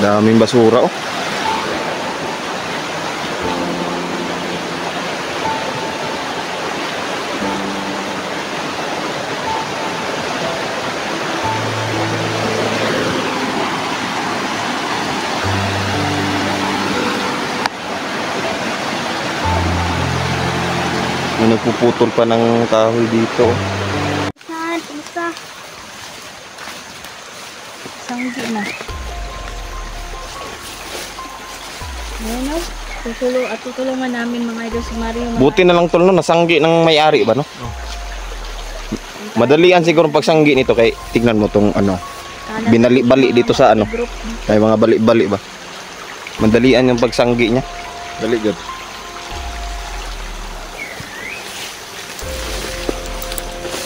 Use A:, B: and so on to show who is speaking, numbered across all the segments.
A: Daming basura oh. May nagpuputol pa ng kahoy dito.
B: Saan? Isa. Sanggi na. Ayan o. Tutulungan namin mga idol si Mario.
A: Buti na lang tol no, nasanggi ng may-ari ba no? Madalian siguro pagsanggi nito kay tignan mo tong ano. Binali-bali dito sa ano. May mga bali-bali ba? Madalian yung pagsanggi niya. Dali good.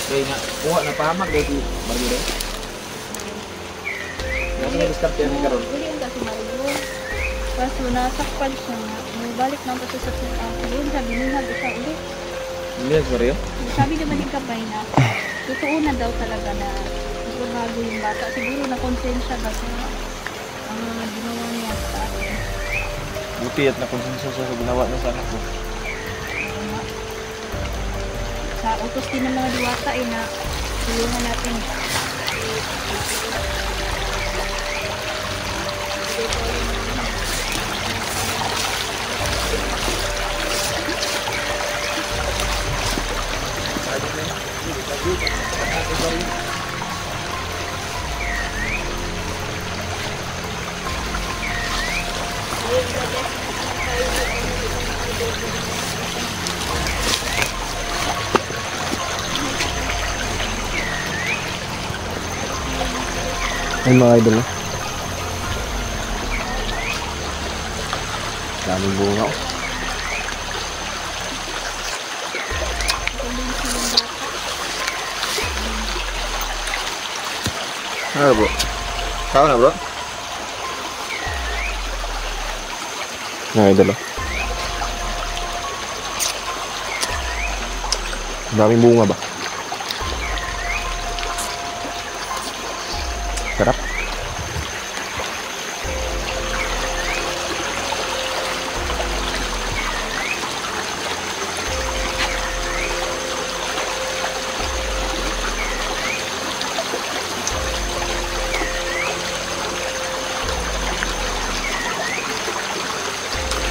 C: Kaya nga, kuha na pahamag dahil si Mario rin. Nasa nag-start yan ni Karon.
B: Uli ang kasi Mario. Kaso nasakpan siya nga. Balik na pa sa yun. Sabi nila siya ulit.
C: Hindi yan, Mario?
B: Sabi naman yung kapay na totoo na daw talaga na bago yung bata. Siguro na konsensya ba sa ginawa niya sa akin.
C: Buti at nakonsensya siya sa ginawa niya sa anak ko.
B: Sa utos din ng mga diwata ay na tulungan natin.
A: Ay mga idol oh. Daming bunga oh. Ano bro? Saan na bro? Mga idol oh. Daming bunga ba? Sarap.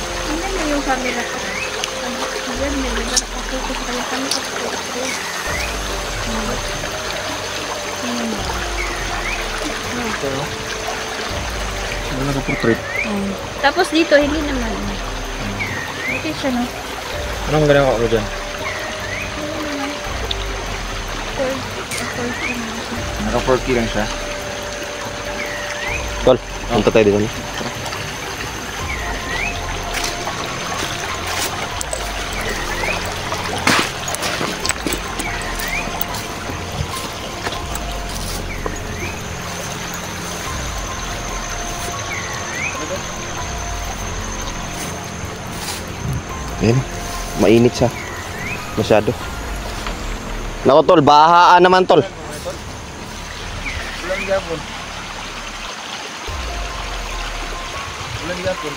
B: Ano yung camera ko? Ayan, may naman ako sa kanya kami ako.
C: Ito, no? Ano naka-portrait?
B: Tapos dito, hindi naman. Okay siya, no?
C: Anong ganawa ko dyan? Naka-4K lang siya.
A: Tol, punta tayo dito. Ayan, mainit siya. Masyado. Nako tol, bahaan naman tol.
C: Ulan gapon. Ulan gapon.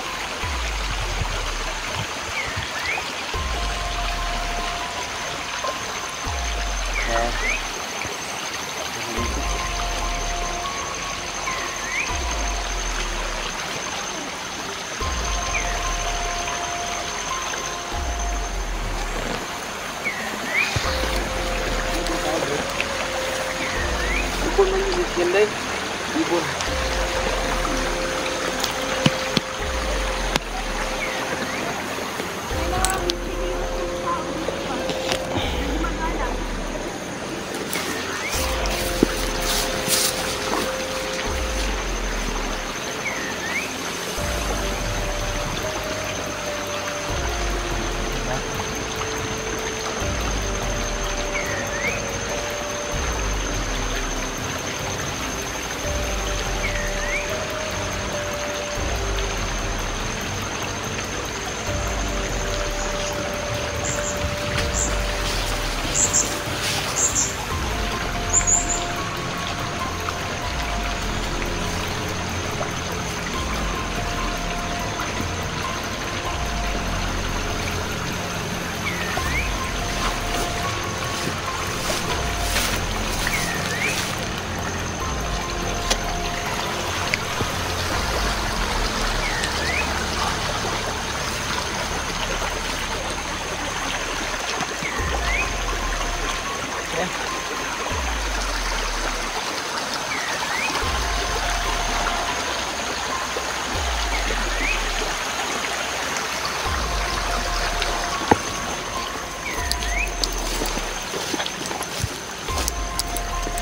C: Ibon man yung weekend ay. Ibon.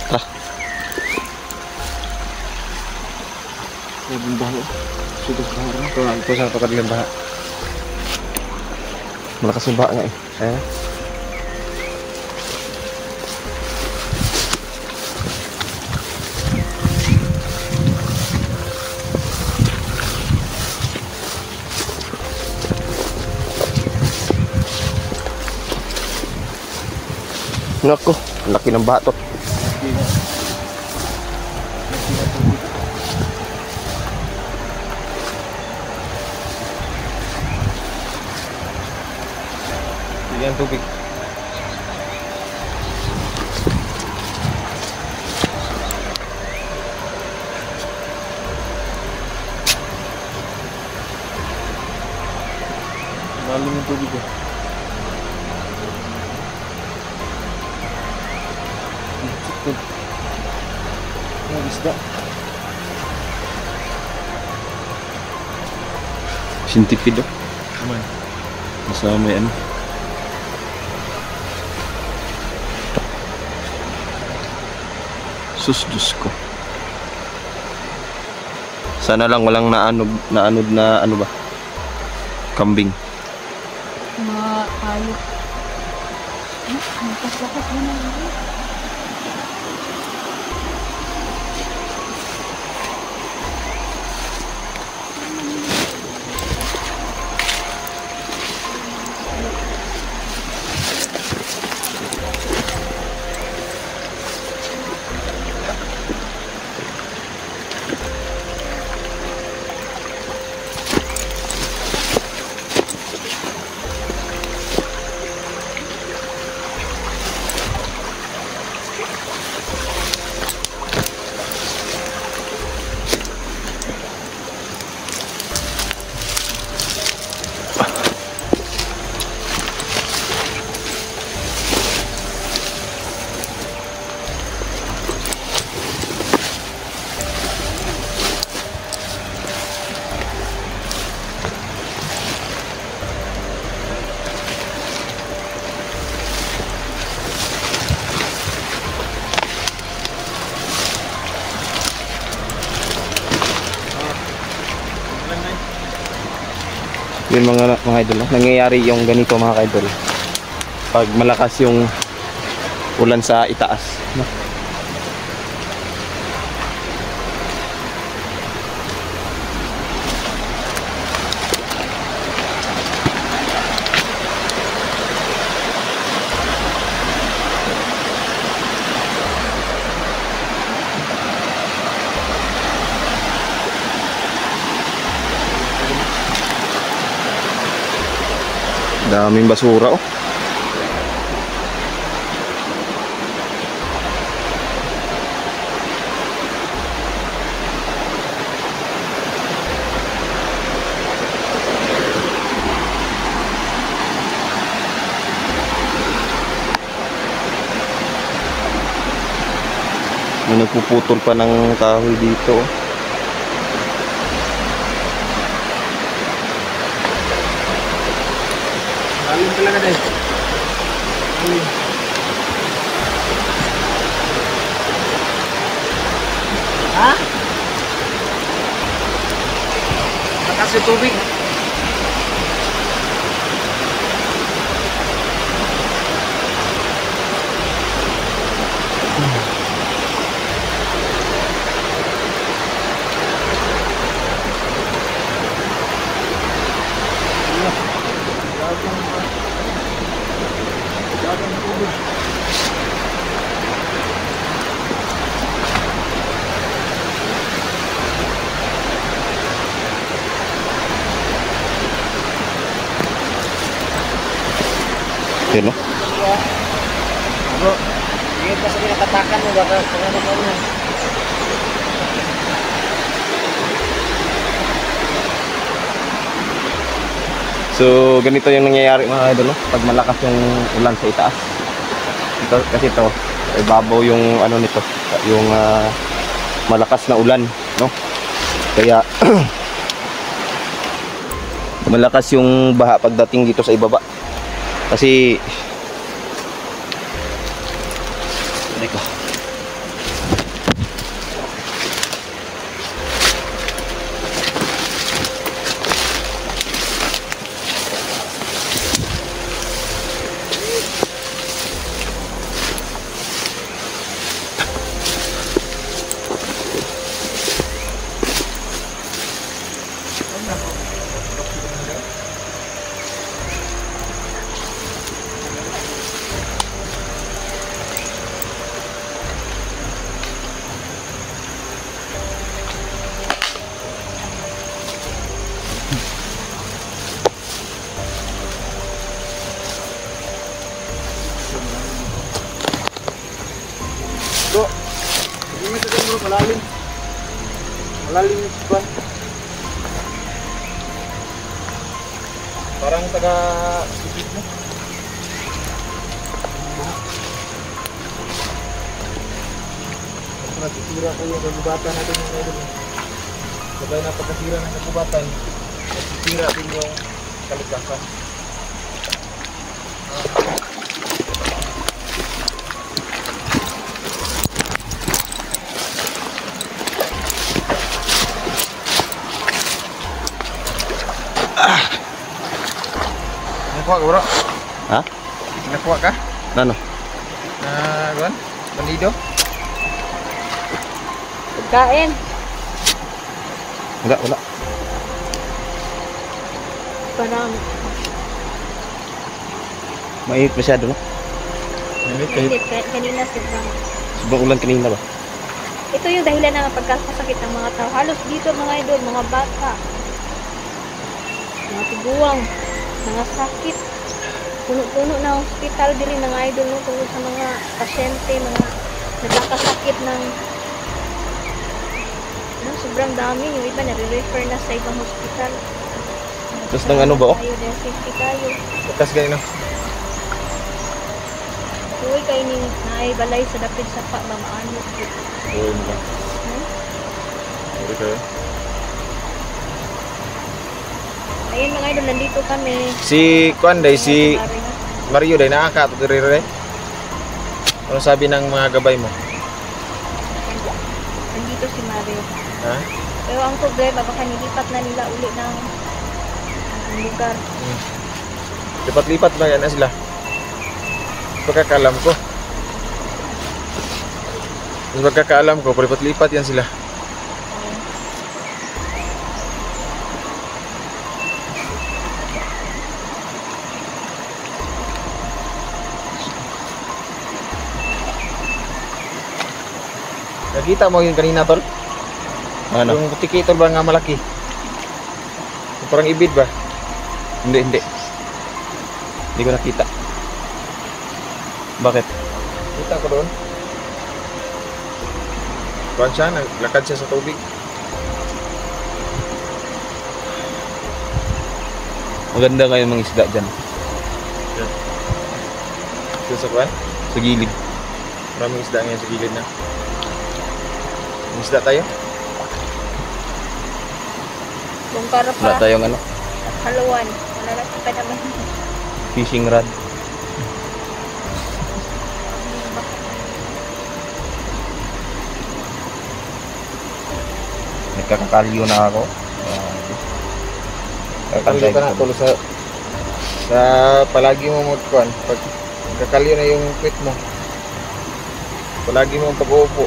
A: Tara.
C: Yung baho. Sudos baho na.
A: Ito sa pagkadilang baha. Malakas yung baha nga eh. Ayan. Nako, laki ng bato. Yan tubig.
C: Lalim yung tubig eh. Ang isda.
A: Sintipid oh.
C: Aman.
A: Nasa may ano. Sus, Diyos ko. Sana lang walang naanod na ano ba? Kambing.
B: Mga hayop. Nagpaslakas mo na yun.
A: Yun mga idol, nangyayari yung ganito mga idol pag malakas yung ulan sa itaas, no? Daming basura oh. May nagpuputol pa ng kahoy dito oh.
C: Lalim talaga dahil. Lalim. Ha? Lakas yung tubig.
A: Yun, no?
C: Bro, ingin pa sa kinatatakan mo, baka ano ka mo.
A: So, ganito yung nangyayari mga idol, no? Pag malakas yung ulan sa itaas. Ito, kasi ito, ibabaw yung ano nito, yung malakas na ulan, no? Kaya, malakas yung baha pagdating dito sa ibaba. Kasi,
C: Bro, hindi ito bro, malalim. Malalim yung sikuan. Parang taga-sipit mo. Nasisira ko yung kagubatan natin yung idol. Sabay na pagkasira ng kagubatan, nasisira din yung kalikasan. Nakuha ka bro?
A: Ha?
C: Nakuha ka?
A: Ano?
C: Kuan? Bandido?
B: Pagkain.
A: Wala.
B: Parang
A: Mainit masyado, no?
C: Mainit kahit
B: hindi, kanina sobrang.
A: Sobrang ulan kanina ba?
B: Ito yung dahilan ng pagkakasakit ng mga tao. Halos dito mga idol, mga bata, mga tiguang, mga sakit. Puno-puno na hospital din mga idol no, tungkol sa mga pasyente, mga nagkakasakit ng sobrang dami. Yung iba nare-refer na sa ibang hospital.
A: Tapos ng ano ba, oh?
B: Tayo, dahil safety tayo.
C: bukas ganyan no?
B: Uy, kayo ni naibalay sa dapit sa pa, mamaano.
C: Uy mo lang. Sorry kayo.
B: Ayun mga idol, nandito kami.
C: Si Kuan day, si
B: Mario.
C: Mario day, nakaka to dire. Ano sabi ng mga gabay mo?
B: Nandito si Mario.
C: Ha?
B: Pero ang problema, baka nilipat na nila uli ng lugar.
C: Lipat-lipat ba yan na sila? Pagkakaalam ko. Pagkakaalam ko, lipat-lipat yan sila. Nakita mo yun kanina, tol?
A: Ano?
C: Yung butiki, tol ba nga malaki? Yung parang ibid ba?
A: Hindi. Hindi ko nakita. Bakit?
C: Kita ko doon. Kuhan siya, naglakad siya sa tubig.
A: Maganda ngayon mga isda dyan.
C: Doon sa kuhan?
A: Sa gilid.
C: Maraming isda ngayon sa gilid na. May isda tayo?
B: Bungkara
A: Wala
B: pa,
A: tayong ano,
B: haluan. Wala na pa naman.
A: fishing rod. Nagkakakalyo na ako.
C: Kalyo ka na, tol, sa palagi mo mo kuhan. Pag kakalyo na yung quit mo. Palagi mo pag-uupo.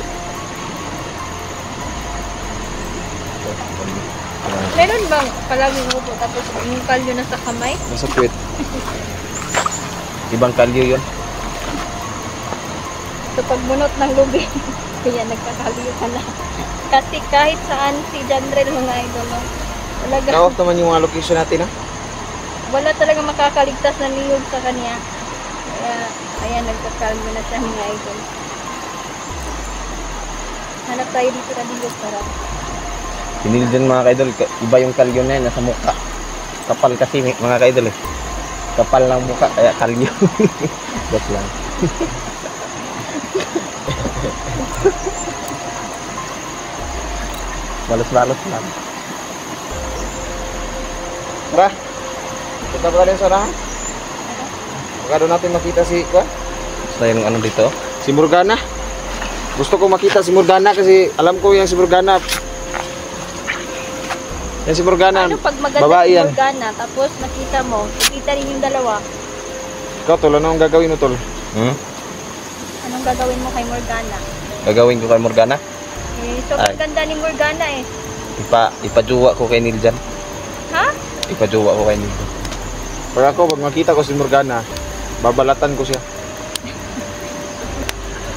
B: Meron bang palagi mo po tapos yung kalyo na sa kamay?
C: Nasa quit.
A: Ibang kalyo yun.
B: So pagmunot ng lubi, kaya nagkakalyo ka na. Kasi kahit saan si Janrel mga idol, no? Talaga,
C: Na-off naman yung mga location natin, ha?
B: wala talaga makakaligtas na niyog sa kanya. Kaya, ayan, nagkakalyo na siya mga idol. Hanap tayo dito na niyog para.
A: Pinili dyan mga kaidol, iba yung kalyo na yun, nasa mukha. Kapal kasi mga kaidol eh. Kapal ng mukha, kaya kalyo. Joke lang. Balos-balos lang.
C: Tara. Punta pa tayo sa sarahan. Baka doon natin makita si Kuan.
A: Basta yung ano dito.
C: Si Morgana. Gusto ko makita si Morgana kasi alam ko yung si Morgana. Yan si Morgana.
B: Ano pag maganda
C: babae
B: si
C: yan.
B: Morgana, tapos nakita mo, nakita rin yung dalawa,
C: Ikaw, tol, ano ang gagawin mo, tol?
B: anong gagawin mo kay Morgana?
A: Gagawin ko kay Morgana.
B: Eh, so
A: Ay.
B: ganda ni Morgana eh.
A: Ipajuwa ko kay Niljan.
B: Ha?
A: Ipajuwa ko kay Niljan.
C: Pag ako, pag makita ko si Morgana, babalatan ko siya.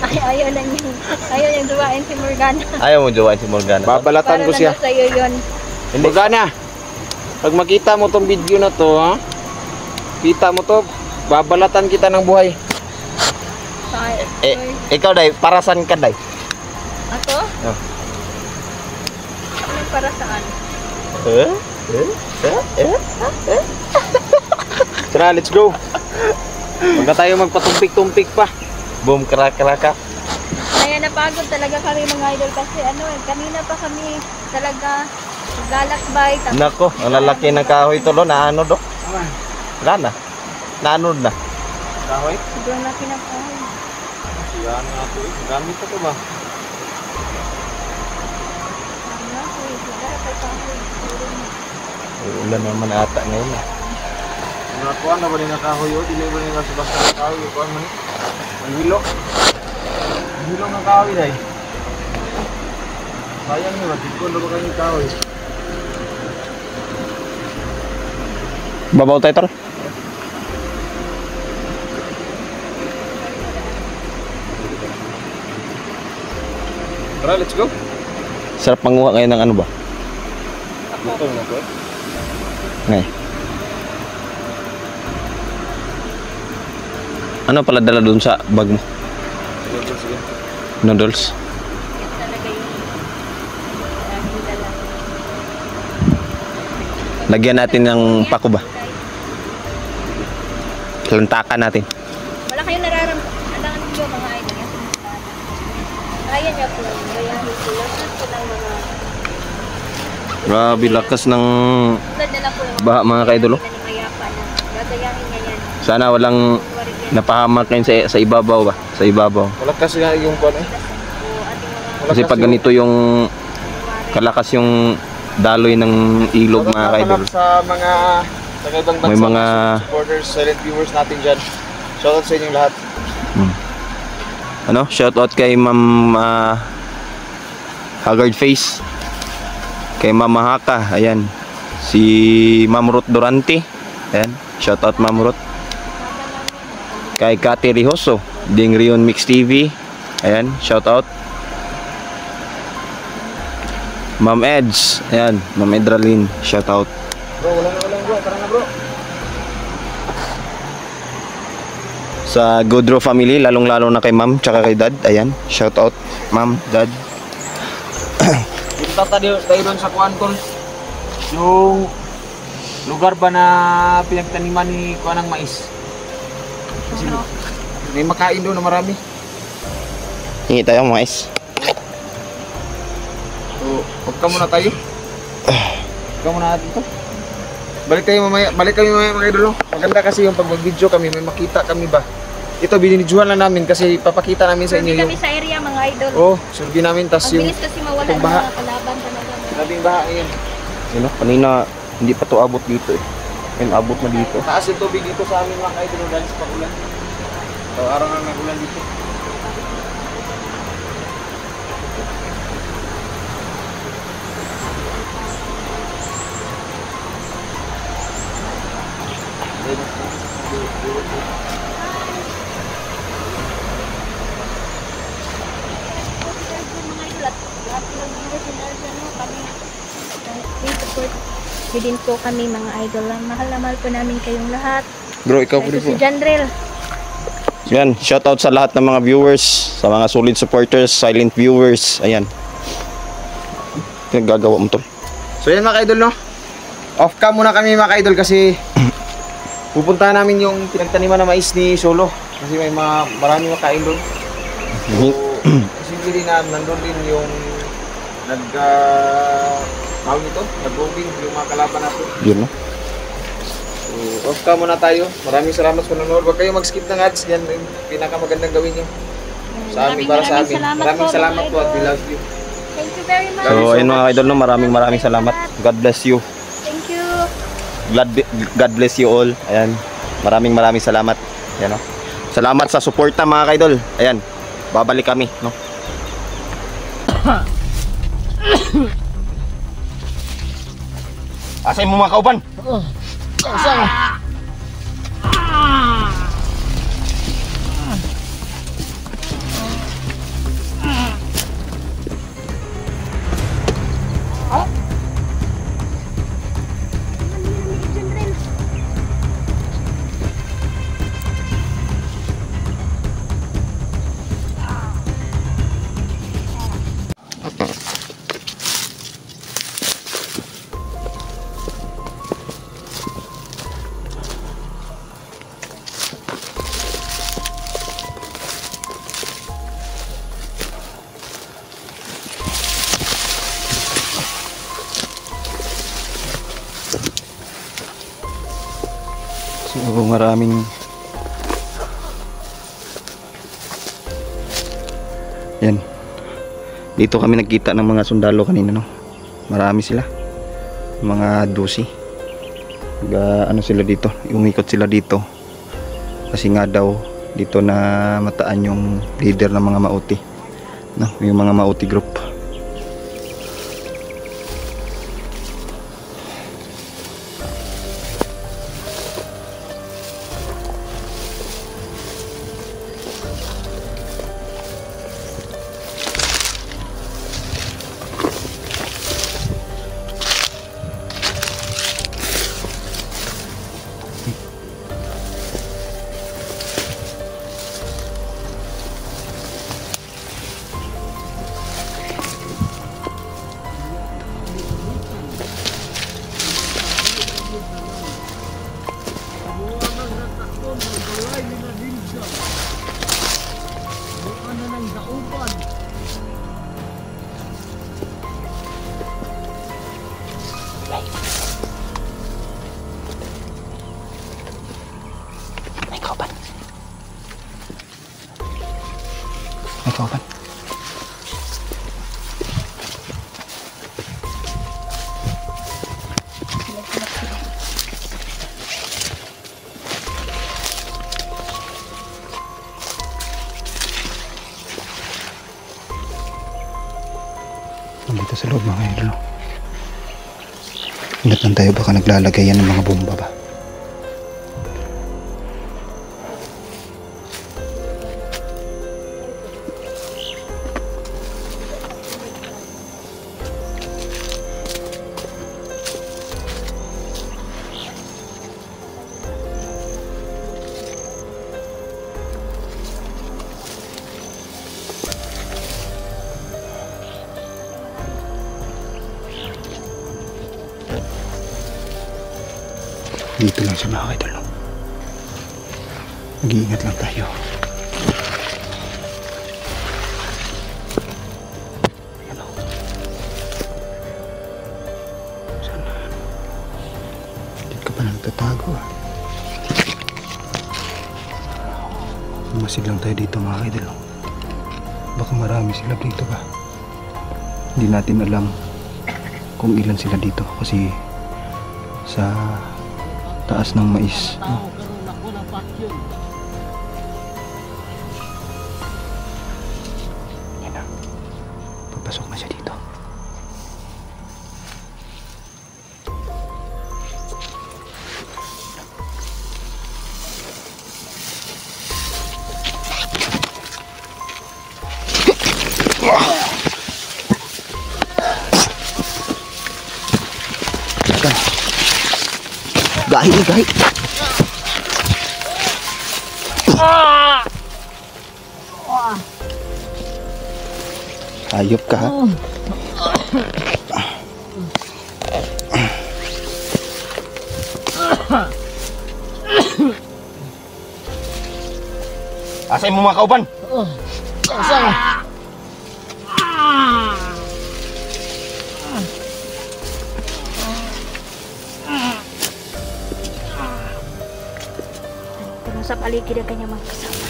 B: Ay, ayaw niyang duwain si Morgana.
A: Ayaw mo juwain si Morgana.
C: Babalatan
B: Para
C: ko siya.
B: lang daw sa'yo yun.
C: Morgana, pag makita mo tong video na to, ha? Kita mo to, babalatan kita ng buhay.
B: Ay,
A: ikaw day, para saan ka day?
B: Ato?
A: Oh.
B: Ano para saan?
A: Tara, let's go. Huwag na tayo magpatumpik-tumpik pa. Boom, kraka-kraka.
B: Kaya napagod talaga kami mga idol kasi kanina pa kami talaga galakbay.
A: Nako, ang lalaki ng kahoy to do, naano do? Wala na. Naanod na. Kahoy?
B: Sobrang laki ng kahoy.
A: Yan nga po eh. Gamit ito ba? Ulan naman ata ngayon eh.
C: Kuan na ba rin ang kahoy o? Dili ba rin ang basta ng kahoy? Kuan man eh. Ang hilo. Ang hilo ng kahoy day. Sayang nyo, matikon na ba kayo yung kahoy?
A: Babaw tayo tol.
C: Tara, let's go.
A: Sarap manguha ngayon ng ano ba?
C: Luto na po eh.
A: Ngay. Ano pala dala doon sa bag mo?
C: Sige.
A: Noodles.
B: Talaga yung aming dala.
A: Lagyan natin ng pako ba? Lantakan natin.
B: Wala kayong nararamdaman nyo mga idol. Kaya niya po. Gayahin po. Lahat po ng mga
A: Grabe, lakas ng
B: tulad na lang po ng
A: baha mga kaidolo.
B: na ni Mayapa na gagayahin niya yan.
A: Sana walang
B: Kuwari yan.
A: napahamak ngayon sa ibabaw ba? Sa ibabaw.
C: Wala kasi nga yung kuan eh.
B: Po ating mga
C: Wala
A: Kasi pag ganito yung
B: kuwari.
A: kalakas yung daloy ng ilog mga kaidol.
C: Sa mga ibang bansa,
A: May mga-
C: supporters, silent viewers natin dyan. Shoutout sa inyong lahat.
A: Ano? Shoutout kay Ma'am Haggard Face. Kay Ma'am Mahaka. Ayan. Si Ma'am Ruth Durante. Ayan. Shoutout Ma'am Ruth. Kay Kati Rijoso. Ding Rion Mix TV. Ayan. Shoutout. Ma'am Eds. Ayan. Ma'am Edralyn. Shoutout.
C: Bro, wala bro. Tara na bro.
A: Sa Goodrow family, lalong-lalo na kay Ma'am tsaka kay Dad. Ayan. Shoutout Ma'am, Dad.
C: Dito tayo doon sa kuan tol. Yung lugar ba na pinagtaniman ni kuan ng mais? Kasi may makain doon na marami.
A: Hingi tayo mais.
C: So, huwag ka muna tayo. Huwag ka muna dito. Balik kami mamaya mga idolo. Maganda kasi yung pag mag-video kami, may makita kami ba. Ito, binidyohan lang namin kasi papakita namin sa inyo
B: Survey
C: yung...
B: kami sa area mga idol.
C: Oh, survey namin, tas
B: Ang
C: yung
B: bilis kasi mawala ng
C: baha.
B: mga kalaban talaga.
C: labing baha ngayon.
A: Yun, kanina hindi pa to abot dito eh. Ngayon abot na dito.
C: Taas yung tubig dito sa amin mga idolo dahil sa pagulan. So, araw na nagulan dito.
B: Mga idol at lahat ng viewers and ano kami. Please support nyo din po kami mga idol. Mahal na mahal po namin kayong lahat.
C: Bro, ikaw
B: Ito si Janrel.
A: Yan, shoutout sa lahat ng mga viewers, sa mga solid supporters, silent viewers. Ayan. Gagawa mo tol.
C: So yan mga idol no. Off cam muna kami mga idol kasi pupuntahan namin yung pinagtaniman na mais ni Solo kasi may marami makain doon. So, simple din na nandun din yung tawag nito, nag-bombing yung mga kalaban natin.
A: Yun no.
C: So, off cam muna tayo. Maraming salamat sa nanonood. Huwag kayong mag-skip ng ads. Yan yung pinakamagandang gawin nyo. Sa amin, para sa amin. Maraming salamat po at we love you.
B: Thank you very much.
A: So ayun mga idol no, maraming salamat. God bless you.
B: Thank you.
A: God bless you all. Ayan. Maraming salamat. Ayan no. Salamat sa suporta mga idol. Ayan. Babalik kami no. Asay mo mga kauban? So, maraming yan. Dito kami nagkita ng mga sundalo kanina, no? Marami sila. Mga 12. Ano sila dito? Umikot sila dito. Kasi nga daw dito na mataan yung leader ng mga Mauti. No, yung mga Mauti group. May kauban. Nandito sa loob mga idol. Ingat lang tayo, baka naglalagay yan ng mga bomba ba. Dito lang siya mga idol. Mag-iingat lang tayo. Ano? Sana dito ka pa nagtatago ah. Masid lang tayo dito mga idol. Baka marami sila dito ba. Hindi natin alam kung ilan sila dito kasi sa taas ng mais. Yan na. Papasok na siya dito. Gahi ni gahi. Ayop ka ha. Asay mo mga kauban. Asay.
B: Sa paligid ang kanyang mga kasama.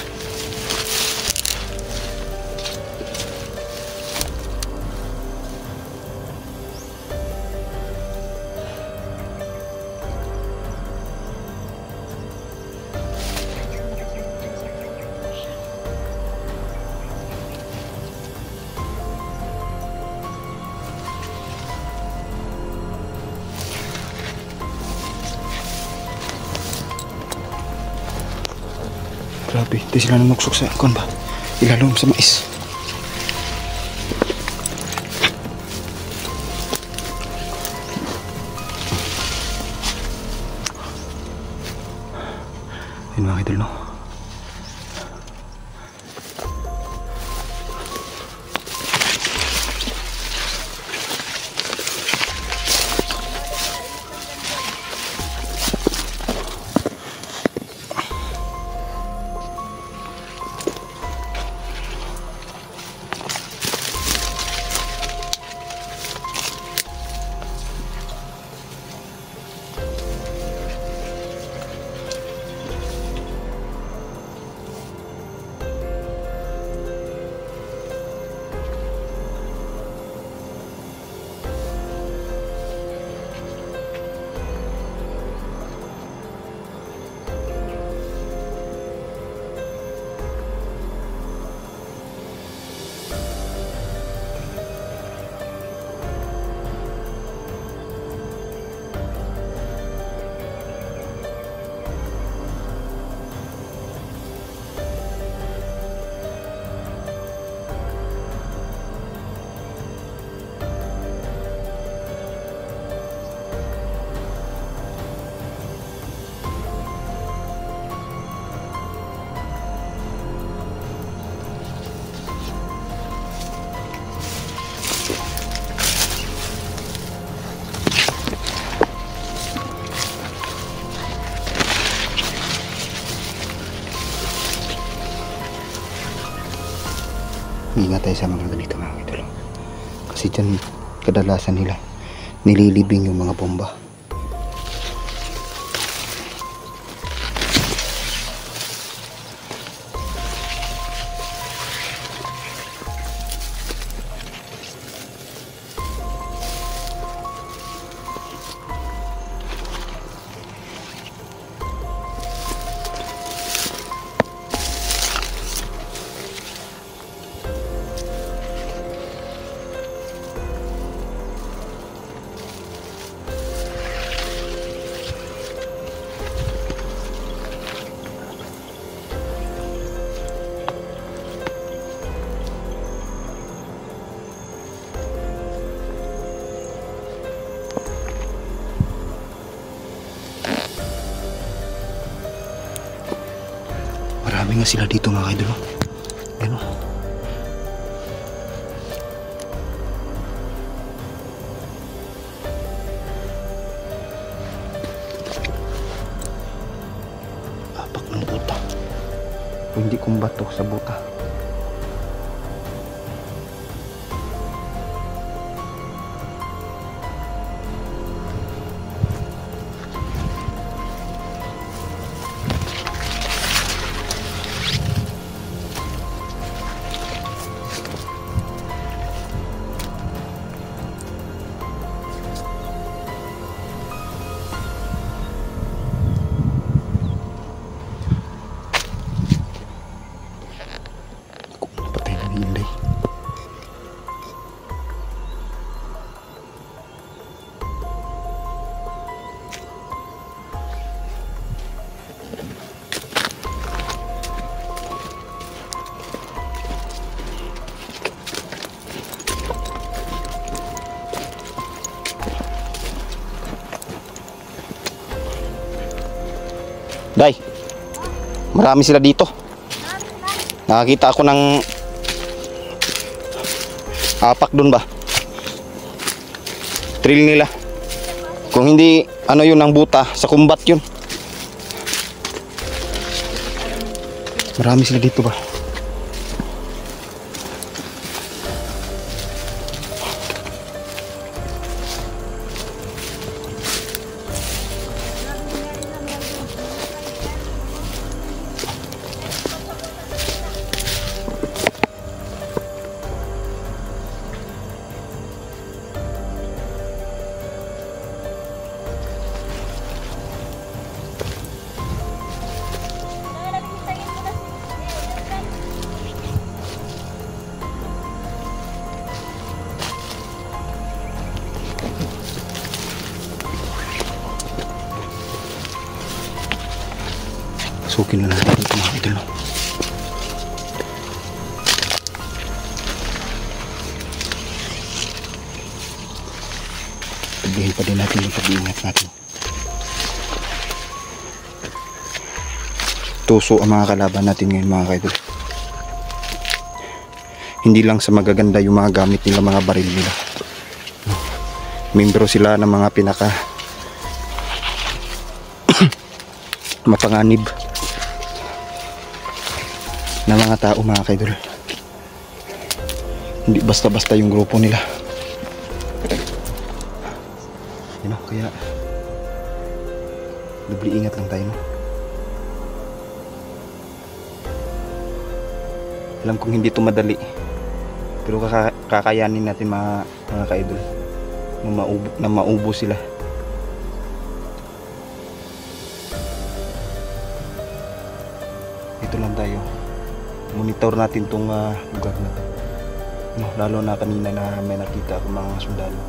A: Grabe, di sila nanuksok sa kon ba? Ilalom sa mais. Ayun mga idol, no?
D: mag-ingat tayo sa mga ganito mga idol. Kasi dyan kadalasan nila nililibing yung mga bomba. Marami nga sila dito mga idol. Ayan o. Apak ng buta. O hindi kumbato sa buta. Patay na ni Inday. Day, marami sila dito. Nakakita ako ng apak dun ba? Trail nila. Kung hindi, ano yun ang buta, sa kumbat yun. Marami sila dito ba? Sukin na natin ito mga idol. Pagbihin pa din natin yung pag-iingat natin. Tuso ang mga kalaban natin ngayon mga idol. Hindi lang sa magaganda yung mga gamit nila, mga baril nila. Membro sila ng mga pinaka mapanganib na mga tao mga kaidol. Hindi basta-basta yung grupo nila. You know, kaya doble ingat lang tayo, no? Alam kong hindi ito madali, pero kakayanin natin mga kaidol na maubo sila. Ito lang tayo, monitor natin tong lugar na to, no, lalo na kanina na may nakita ako mga sundalo.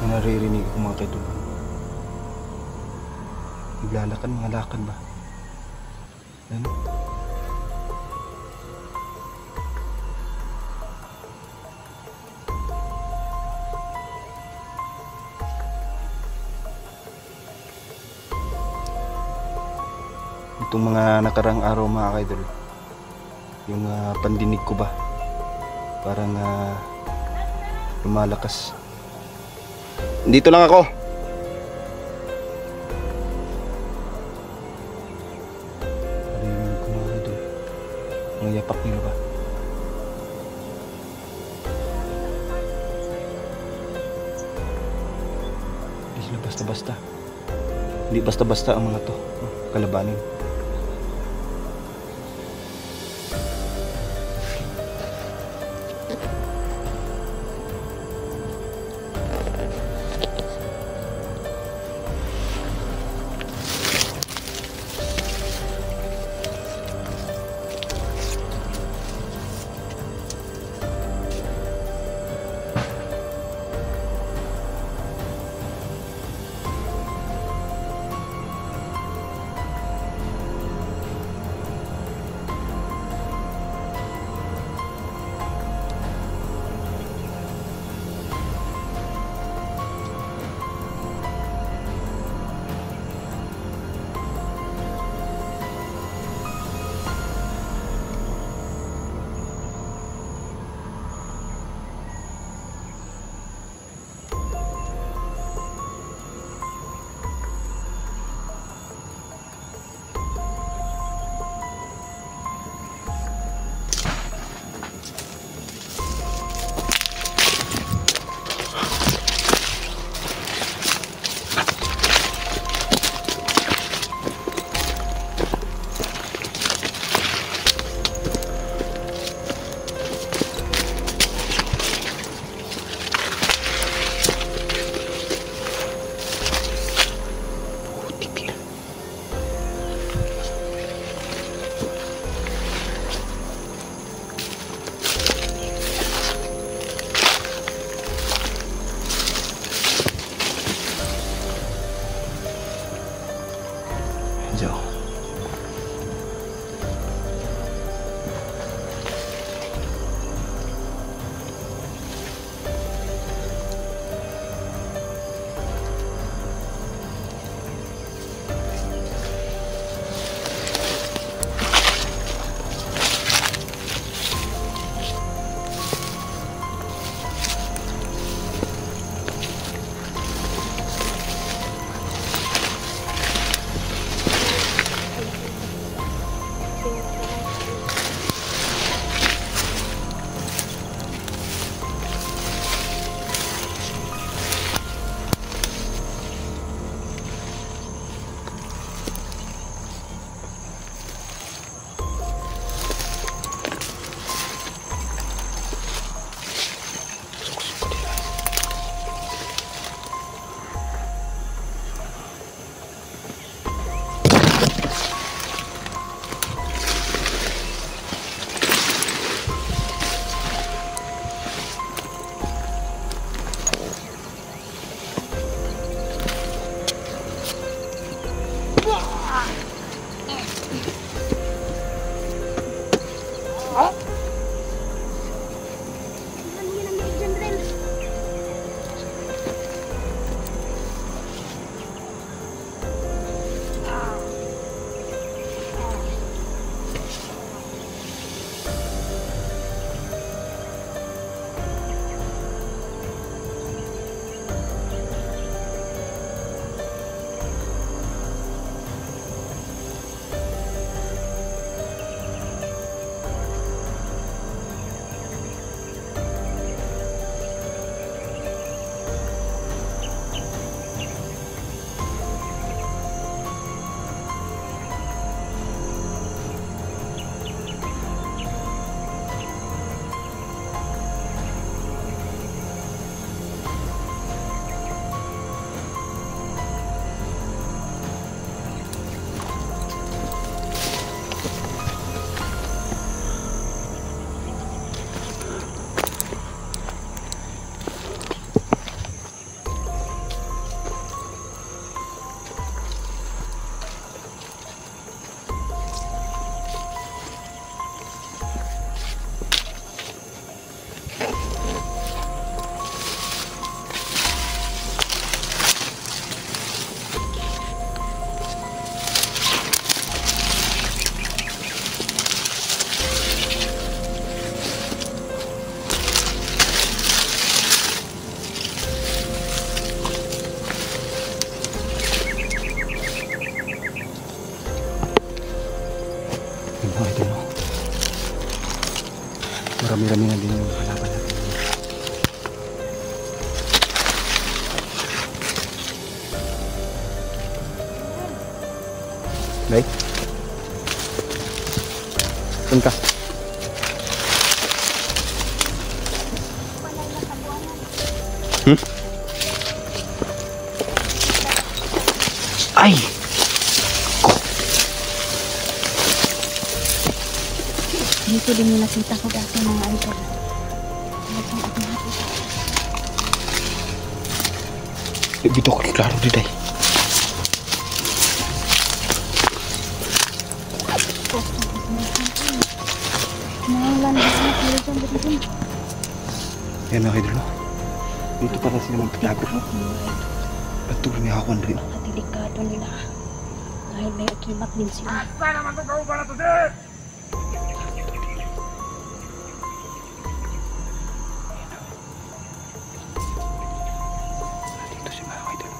D: Naririnig ko mga kaidol. Naglalakad, mga lakad ba? Ano? itong mga nakarang araw mga ka-idol, yung pandinig ko ba parang lumalakas. Dito lang ako. Narinig ko mga ka-idol, ang yapak nila ba? Hindi sila basta-basta. Hindi basta-basta ang mga to kalabanin. Marami-rami na din yung kalaban natin. Day? Saan ka? Hmm? Ay!
B: Dito din yung nakita ko dati mga idol. Talagang ako nakita.
D: Dito ko klaro di day.
B: Nawalan na sila pero dyan dito.
D: Yan mga idol. Dito pala sila magtatago. Patuloy niya ako rin.
B: Delikado nila. Dahil may akibat din sila.
D: Dito si mga idol.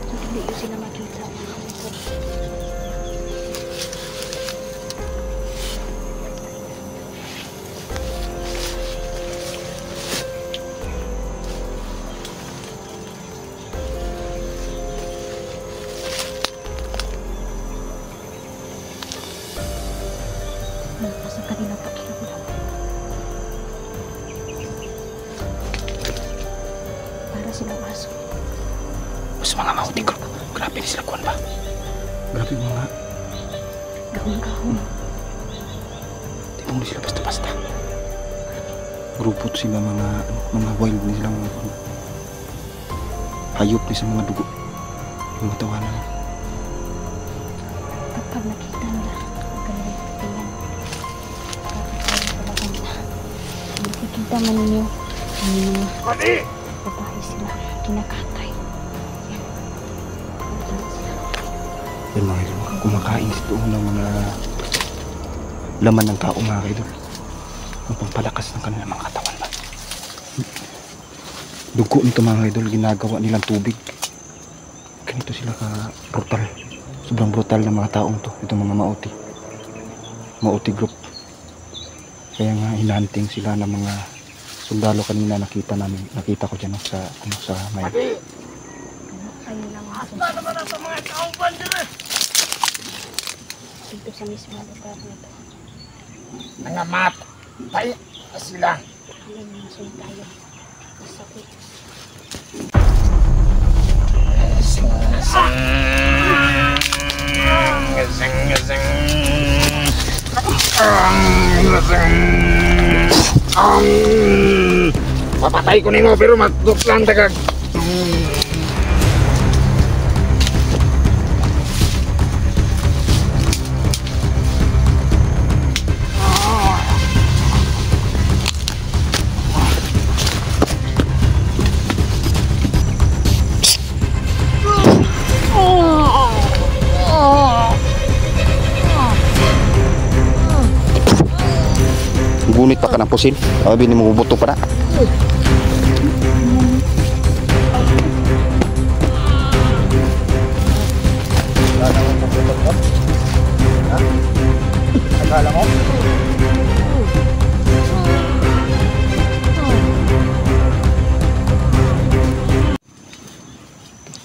B: So, hindi ko sila makita. Pasang kanila pa kita ko. Para silang aso.
D: Mas mga mauti ko. Grabe ni sila kuwan ba? Grabe mga.
B: Gahong-gahong.
D: Di mo sila basta-basta. Rupot sila mga wild ni silang hayop ni sa mga dugo. Mga tawanan.
B: Kapag nakita nila, magaling tingnan. Kapag talaga nila. Nakikita man ninyo, babae sila, kinakatay. Yan. Yan sila.
D: Yan mga idol. Kumakain ito ng mga laman ng tao mga idol. Ang pampalakas ng kanilang mga katawan ba? Dugo nito mga idol, ginagawa nilang tubig. Ganito sila ka brutal. Sobrang brutal ng mga taong to. Itong mga mauti. Mauti group. Kaya nga hinanting sila ng mga sundalo kanina nakita ko dyan sa may
B: Ayun lang aso. Dito sa mismo lugar nito.
C: Mga matay sila.
B: Hanggang masun tayo. Masakit.
C: Papatay ko nimo pero matuplan tagag.
D: gunit pa ka ng pusin. Sabi ni mo buto pa na.
C: Akala mo?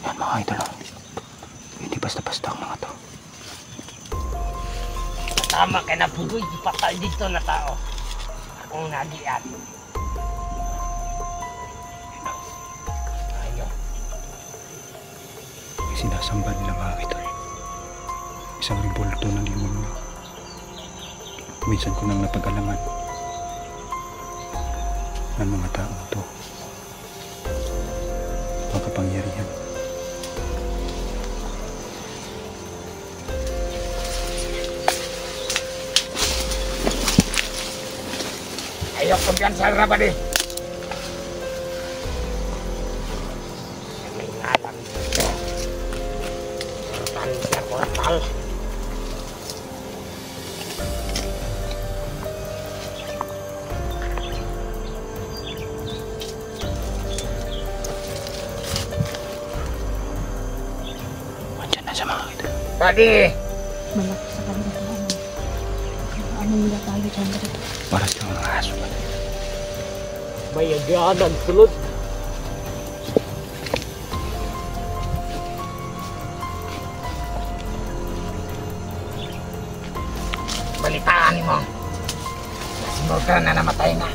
D: Yan mga idol. Hindi basta-basta ang mga to.
E: Tama ka na pugoy, ipakal dito na tao. Akong nagiat. Ayaw.
D: Sinasamba nila mga idol. Isang revolto ng demonyo. Minsan ko nang napag-alaman ng mga taong to. Pagkapangyarihan.
C: Ayaw kumpiyansa na ba di?
E: May ngalang. Portal sa portal. Pwede.
B: Malaki sa kanila ito. Ano nila tayo dyan dito?
D: Para sa mga aso.
E: May aganan sulod. Balitaan mo. Si Morgan na namatay na.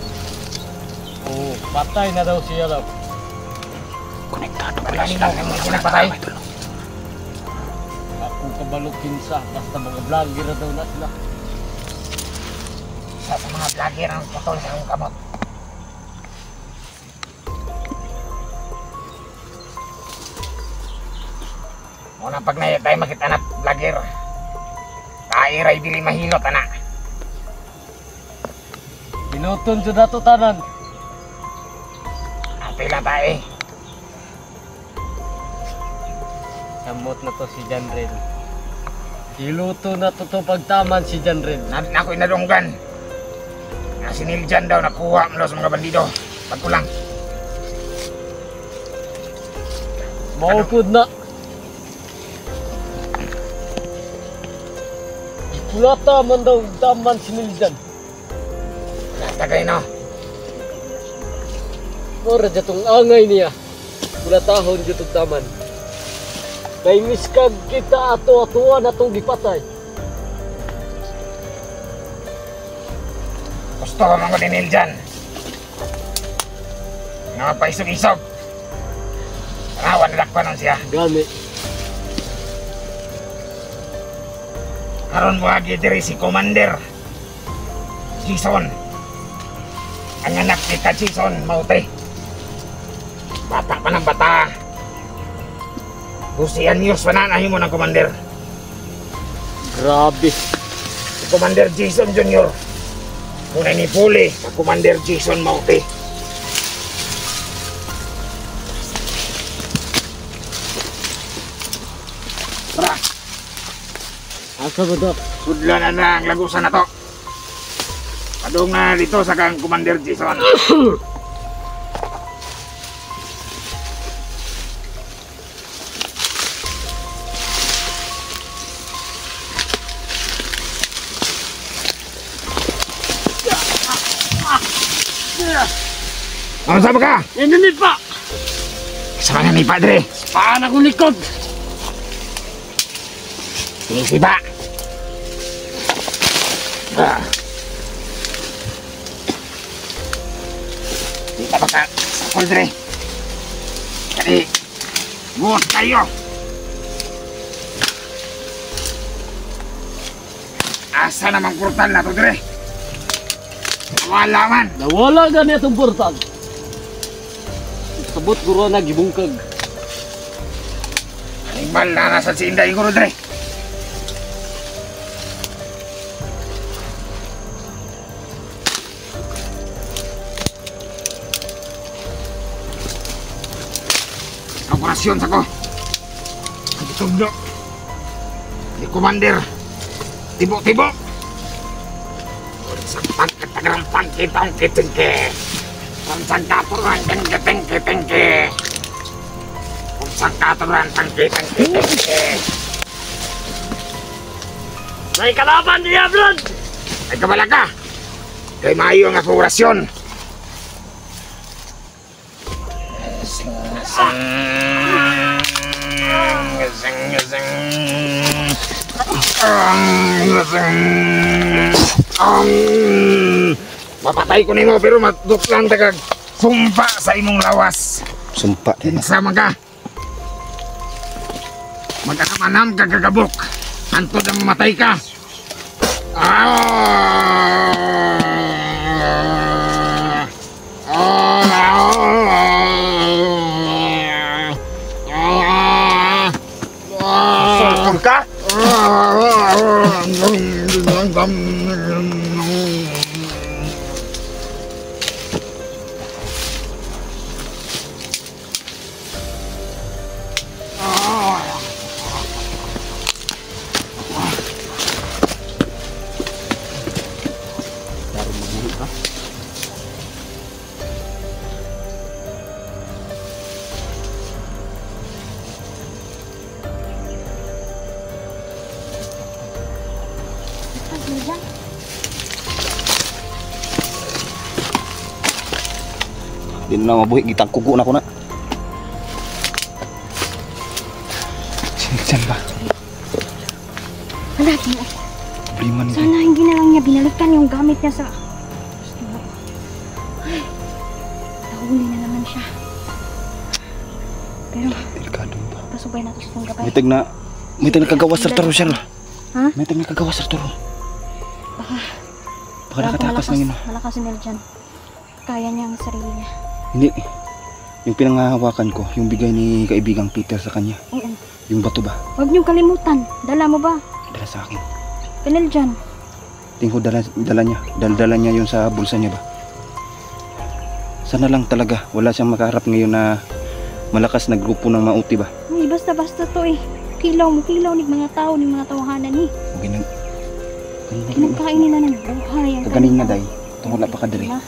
E: Oo, patay na daw siya daw.
D: Konektado
E: Wala nila kami pinapatay. Ako kabalukin sa basta mga vlogger na daw na sila. Isa sa mga vlogger ang putol sa akong kamot. Muna pag na tayo makita na vlogger. Kairay dili mahilot anak. Pinuton sa dato tanan. Ate lang tayo. Samot na to si Janrel. Iluto na to pagtaman si Janrel. Na ako inadunggan. Na si Niljan daw nakuha mula sa mga bandido. Pagkulang. Maukod na. Kulata man daw taman si Niljan. Tagay no. Mora jatong angay niya. Kulatahon jatong taman. Kay miskag kita ato-atuan atong gipatay. Gusto ko mga dinil dyan. Nga pa isog-isog. Tanawan na dakpanon siya. Gani. Karon mo agi diri si Commander Jason. Ang anak kita Jason Maute. Bata pa ng bata. Busian years pa na mo ng Commander. Grabe. Si Commander Jason Jr. Muna ni Puli sa Commander Jason Maute. Tara. Asa ba ito? Sudlan na ang lagusan na to. Padung na dito sa kang Commander Jason. Ano sabi ka? Yan ni pa. Saan na ni Padre? Paan ako likod. Sinisiba. Di ka baka sa Padre. Kali, buot kayo. Asa namang portal na to, Dre? Nawala man. Nawala gani itong portal. Sabot guro na gibungkag. Animal na nasa si Inday guro, Dre. Operasyon sa ko. Ang itugno. Di Commander. Tibo-tibo. Sa pagkatagang pangkitang-kitengke. Kung katuran tengke-tengke-tengke. Kung katuran tengke-tengke-tengke. May kalaban niya, Brad! Ay kabala ka. Kay maayo ang operasyon. Mapatay ko nimo pero matduklan tagag sumpa sa imong lawas.
D: Sumpa.
E: Kinsa man ka? Magkakamanam ka gagabok. Antod ang mamatay ka. Sorry ka?
B: Malakas mo dyan.
D: Di na mabuhi, gitang kugo na ko na. Sinigsan ba?
B: Wala, tingnan.
D: Problema nila.
B: Sana hindi na lang niya binalikan yung gamit niya sa... Ay, nahuli na naman siya. Pero,
D: Delikado ba?
B: pasubay na ito sa itong gabay.
D: May tag nakagawas sa taro siya.
B: Ha?
D: May tag nakagawas sa taro.
B: Baka
D: Nakatakas na yun.
B: malakas si Neljan. Kaya niya ang sarili niya.
D: Hindi. Yung pinangahawakan ko, yung bigay ni kaibigang Peter sa kanya.
B: Oo.
D: Yung bato ba?
B: Huwag niyong kalimutan. Dala mo ba?
D: Dala sa akin.
B: Kay Neljan.
D: Tingko dala niya. Dala niya yun sa bulsa niya ba? Sana lang talaga wala siyang makaharap ngayon na malakas na grupo ng mauti ba?
B: Ay, basta-basta to eh. Kilaw mo, kilaw ni mga tao, ni mga tawahanan ni.
D: Kanina
B: Kinagkain nila ng buhay. Ang
D: Kaganina
B: kanila.
D: day. Itong wala pa kadiri.
B: Diba?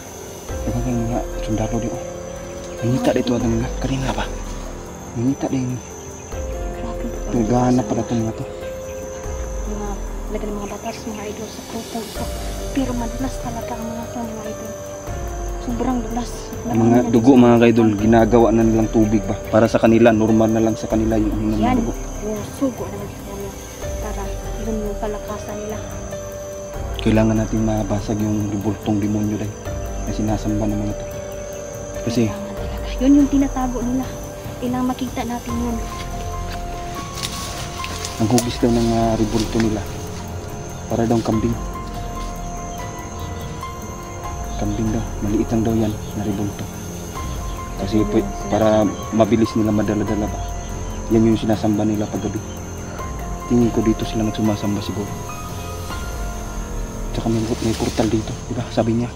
D: Kanina nga sundalo di oh. Nangita dito ang nila. Kanina ba? Nangita din.
B: Grabe.
D: Naghahanap pala itong mga to.
B: Mga, talaga ng mga batas, mga idol sa grupong ito. Pero madulas talaga ang mga to, mga idol. Sobrang dulas.
D: Ang mga dugo mga kaidol, ginagawa na nilang tubig ba? Para sa kanila, normal na lang sa kanila yung uminom ng
B: Yan.
D: dugo.
B: Yung sugo naman sa kanila. Para yun yung kalakasan nila.
D: Kailangan natin mabasag yung ribultong demonyo dahil na sinasamba ng mga to. Kasi
B: Kailangan talaga. Yun yung tinatago nila. Kailangan makita natin yun.
D: ang hugis daw ng ribulto nila para daw kambing. Kambing daw, maliit lang daw yan na ribulto. Kasi para mabilis nila madala-dala ba. Yan yung sinasamba nila paggabi. Tingin ko dito sila nagsumasamba siguro. Tsaka may portal dito, di ba? Sabi niya,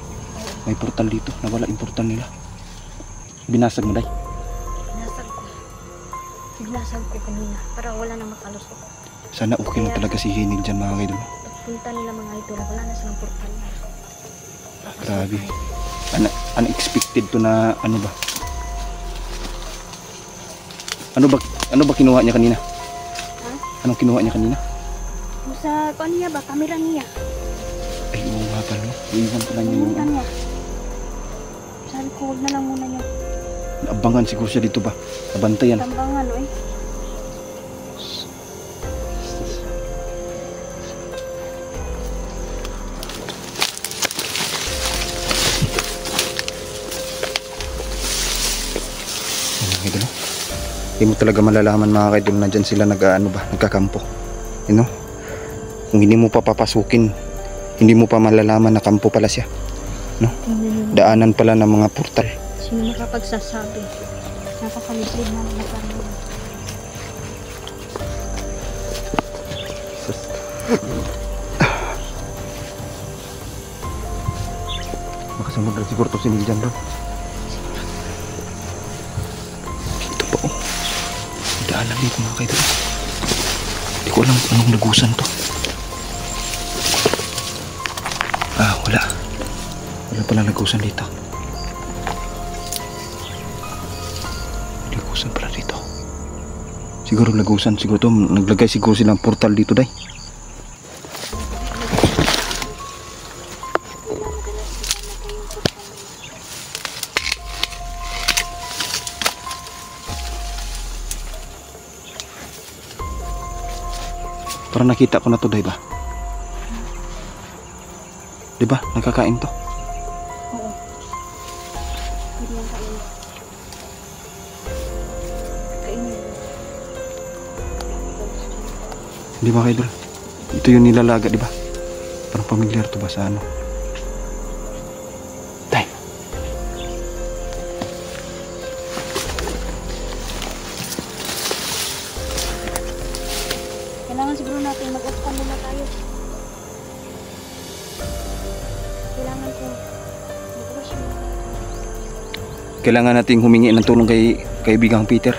D: may portal dito. Nawala yung portal nila. Binasag mo, day.
B: Binasag ko kanina para wala na makalusok.
D: Sana okay na talaga si Hinig dyan mga kaidol.
B: Pagpunta nila mga idol, wala na silang portal.
D: Grabe. Unexpected to na ano ba? Ano ba kinuha niya kanina?
B: Ha?
D: Anong kinuha niya kanina?
B: Sa kuan niya ba? Kamera niya.
D: Ay, oo nga pala. Iiwan pala niya yung
B: Pumunta niya. Sabi ko, huwag na lang muna niya.
D: abangan siguro siya dito ba? Nabantayan.
B: Tambangan, eh.
D: Mga kaidol. Hindi mo talaga malalaman mga kaidol na dyan sila nagkakampo. You know? Kung hindi mo pa papasukin, hindi mo pa malalaman na kampo pala siya. No? Daanan pala ng mga portal.
B: Sino makapagsasabi? Nakakaliblib na mga kanila.
D: Makasunod na siguro to si Niljan daw. Dito pa oh. Daanan dito mga kaidol. Hindi ko alam anong lagusan to. Wala. Wala pala lagusan dito. Lagusan pala dito. Siguro lagusan. Siguro to. Naglagay siguro silang portal dito day. Parang nakita ko na to day ba? Diba? Nakakain to.
B: Oo. Hindi yan kain. Kainin.
D: Di ba kaidol? Ito yung nilalaga, di ba? Parang pamilyar to ba sa ano? Tay!
B: Kailangan siguro natin mag-off-cam muna tayo. Kailangan ko mag-rush muna.
D: Kailangan nating humingi ng tulong kay kaibigang Peter.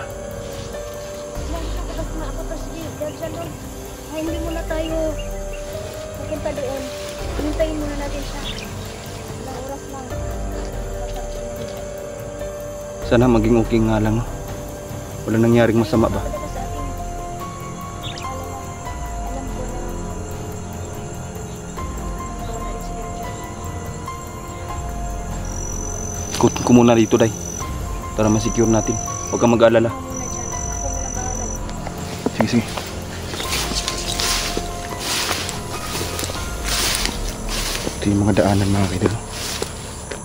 B: Hindi muna tayo pupunta doon. Hintayin muna natin siya. Ilang oras lang.
D: Sana maging okay nga lang. No? Wala nangyaring masama ba?
B: Padala sa atin. Alam ko na
D: Ikot ko muna dito, Day. Para ma-secure natin. Huwag kang mag-alala. Sige, sige. Ito yung mga daanan mga kaidol.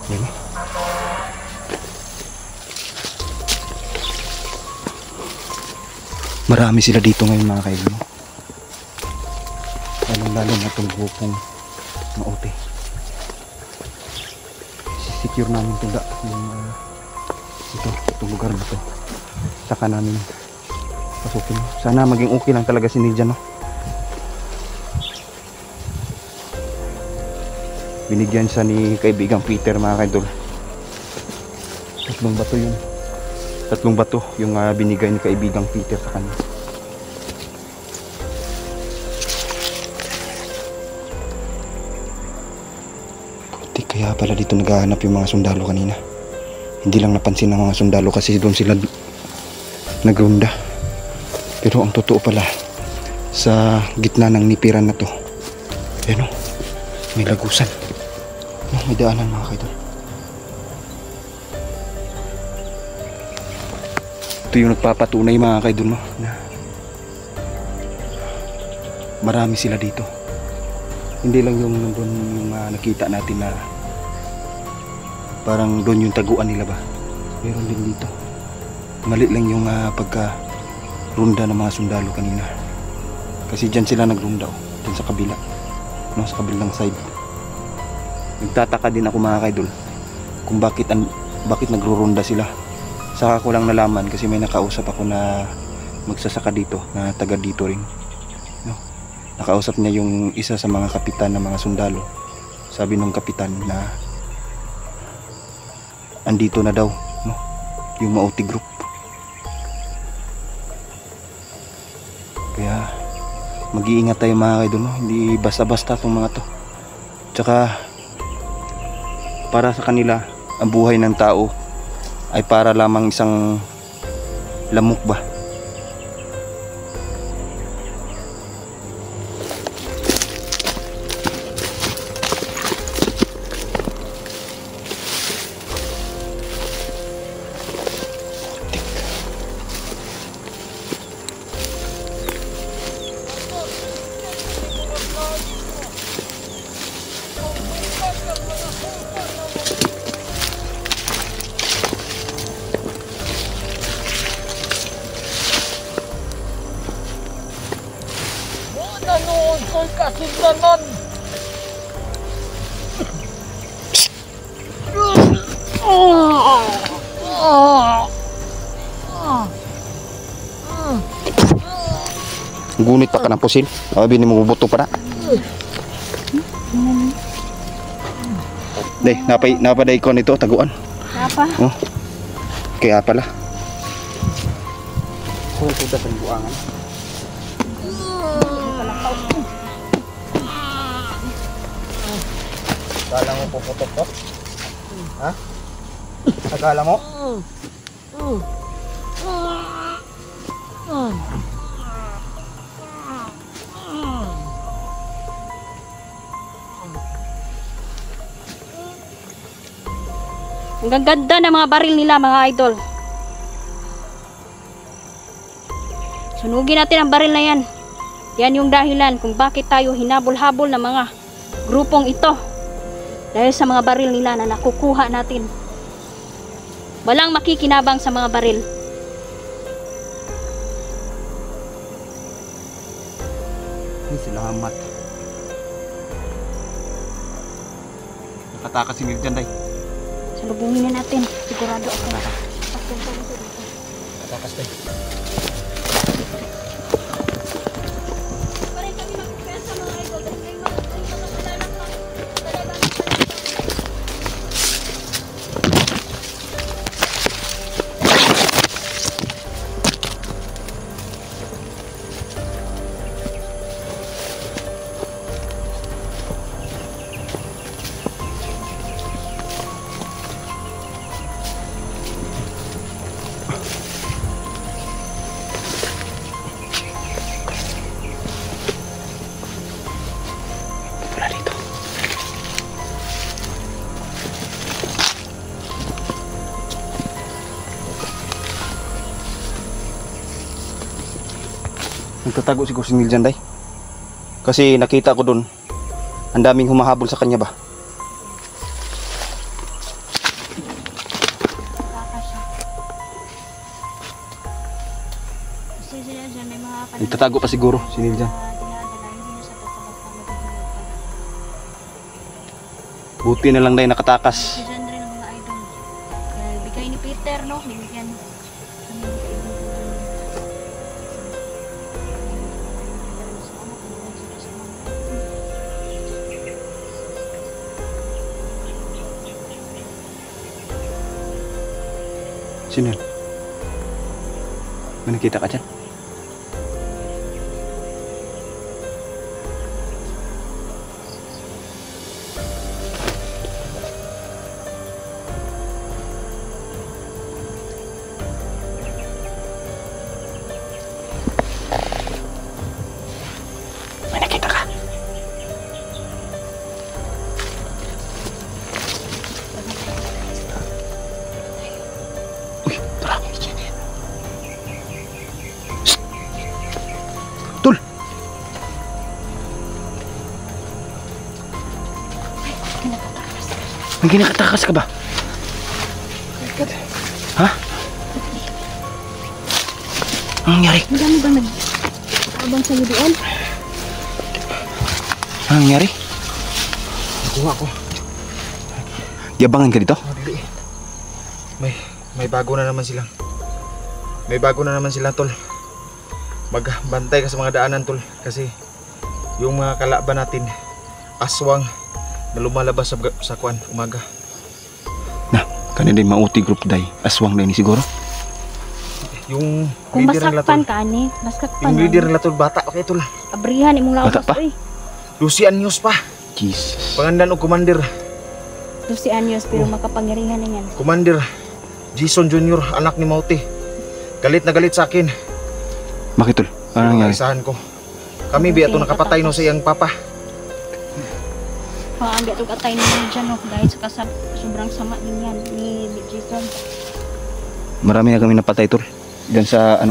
D: Ayan o. Marami sila dito ngayon mga kaidol. Lalo na itong grupong maote. Secure namin ito itong lugar na ito. Saka namin pasukin. Sana maging okay lang talaga si Niljan, no? Binigyan siya ni kaibigang Peter mga kaidol. Tatlong bato yung binigay ni kaibigang Peter sa kanya. Kaya pala dito naghahanap yung mga sundalo kanina. Hindi lang napansin ng mga sundalo kasi doon sila nagronda. Pero ang totoo pala, sa gitna ng nipiran na to, ayan o, may lagusan. May daanan mga kaidol. Ito yung nagpapatunay mga kaidol, no, na marami sila dito. Hindi lang yung nandun yung nakita natin na parang doon yung taguan nila ba. Meron din dito. Mali lang yung pagka-runda ng mga sundalo kanina. Kasi dyan sila nagrunda, dyan sa kabila. No, sa kabilang side. Nagtataka din ako mga kaidol kung bakit nagro-runda sila. Saka ko lang nalaman kasi may nakausap ako na magsasaka dito, na taga dito rin. No? Nakausap niya yung isa sa mga kapitan ng mga sundalo. Sabi nung kapitan na andito na daw, no, yung Maoti group. Kaya mag-iingat tayo mga kaidol, no? Hindi basta-basta itong mga to. Tsaka para sa kanila ang buhay ng tao ay para lamang isang lamok ba.
E: Nanoon ko'y kasundanan.
D: Gunit pa ka ng pusil. Sabi ni mo buto pa na. Day, napaday ko nito taguan.
B: Apa?
D: Oh. Kaya pala. Kung sudah sa buangan. Akala mo puputok ko? Ha? Akala mo?
B: Ang gaganda ng mga baril nila mga idol. Sunugin natin ang baril na yan. Yan yung dahilan kung bakit tayo hinabol-habol ng mga grupong ito. Dahil sa mga baril nila na nakukuha natin. Walang makikinabang sa mga baril.
D: Ay, salamat. Nakatakas si Miljan, Day.
B: Salubungin na natin. Sigurado ako.
D: Nakatakas, Day. Nagtatago siguro si Neil dyan, Day. Kasi nakita ko doon, ang daming humahabol sa kanya ba?
B: Baka siya. Kasi sila dyan, may mga
D: Nagtatago pa siguro si Neil dyan.
B: dinadala, hindi na siya basta-basta magiging.
D: Buti na lang, Day, nakatakas.
B: Si John rin ang mga idol. Kaya bigay ni Peter, no? Binigyan.
D: Sino yun? May nakita ka dyan? May nakita ka? Uy, tara. Tul! May kinakatakas ka ba? Ha? Anong nangyari?
B: Ang dami bang nag-abang sa'yo doon?
D: Anong nangyari?
C: Nakuha ko.
D: Yabangan ka dito?
C: Oh, dili. May bago na naman silang. May bago na naman sila, tol. Magbantay ka sa mga daanan, tol. Kasi yung mga kalaban natin, aswang na lumalabas sa kwan, umaga.
D: Na, kanina din mauti group, Day. Aswang na ni siguro.
C: Yung
B: Kung
C: leader nila,
B: masakpan
C: tol.
B: ka, ni. Masakpan.
C: Yung leader nila, tol, bata. Okay, tol.
B: Abrihan, imong lawas.
D: Bata pa?
B: Uy,
C: Lucy Anyos pa.
D: Jesus.
C: Pangandan o commander.
B: 12 anyos, pero makapangyarihan na yan.
C: Commander Jason Jr., anak ni Mauti. Galit na galit sa akin.
D: Bakit, Tol? Anong nangyari?
C: Isahan ko. Kami biya to nakapatay no sa iyang papa.
B: Ang gatog atay niya dyan, no? Dahil sa sobrang sama din yan ni Jason.
D: Marami na kami napatay, Tol. Diyan sa,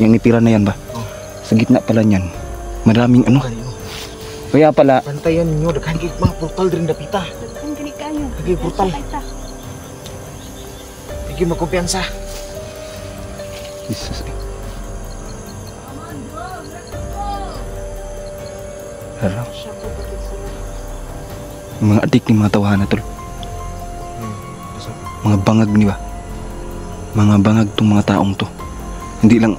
D: yung nipira na yan ba?
C: Oh.
D: Sa gitna pala niyan. Maraming Kaya pala,
C: Bantayan ninyo, daghan gid mga portal din dapita.
B: Ang gani kayo.
C: Lagi brutal. Hindi magkumpiyansa.
D: Jesus. Harap. Mga adik ni mga tawahan na, Tol. Mga bangag ni ba? Mga bangag tong mga taong to. Hindi lang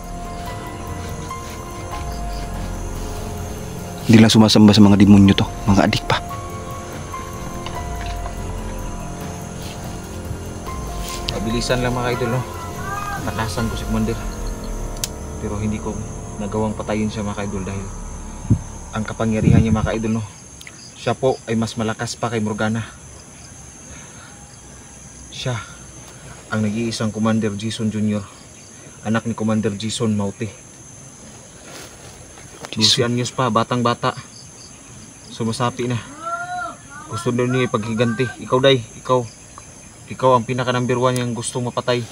D: sumasamba sa mga demonyo to. Mga adik pa.
C: Bilisan lang mga idol, no? Nakasan ko si Commander. Pero hindi ko nagawang patayin siya mga idol dahil ang kapangyarihan niya mga idol, no? Siya po ay mas malakas pa kay Morgana. Siya ang nag-iisang Commander Jason Jr., anak ni Commander Jason Mauti. 12 anyos pa, batang bata. Sumasapi na. Gusto daw niya ipaghiganti. Ikaw, Day, ikaw ang pinaka number 1 yung gustong mapatay.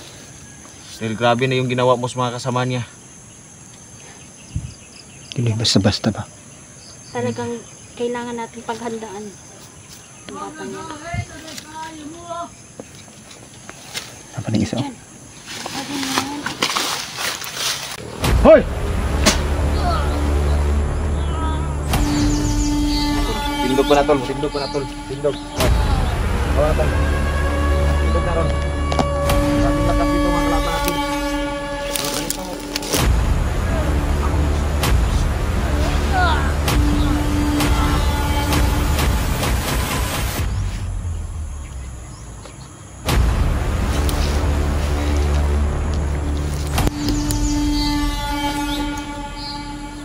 C: Dahil grabe na yung ginawa mo sa mga kasama niya.
D: Hindi basta-basta ba?
B: Talagang kailangan natin paghandaan. Ang bata niya.
D: Apa na isa?
B: Diyan. Sabi mo yan.
C: Hoy! Tindog pa na, tol. Tindog. Bawa na, tol. Tindog na ron. Maraming lakas dito mga kalaban natin.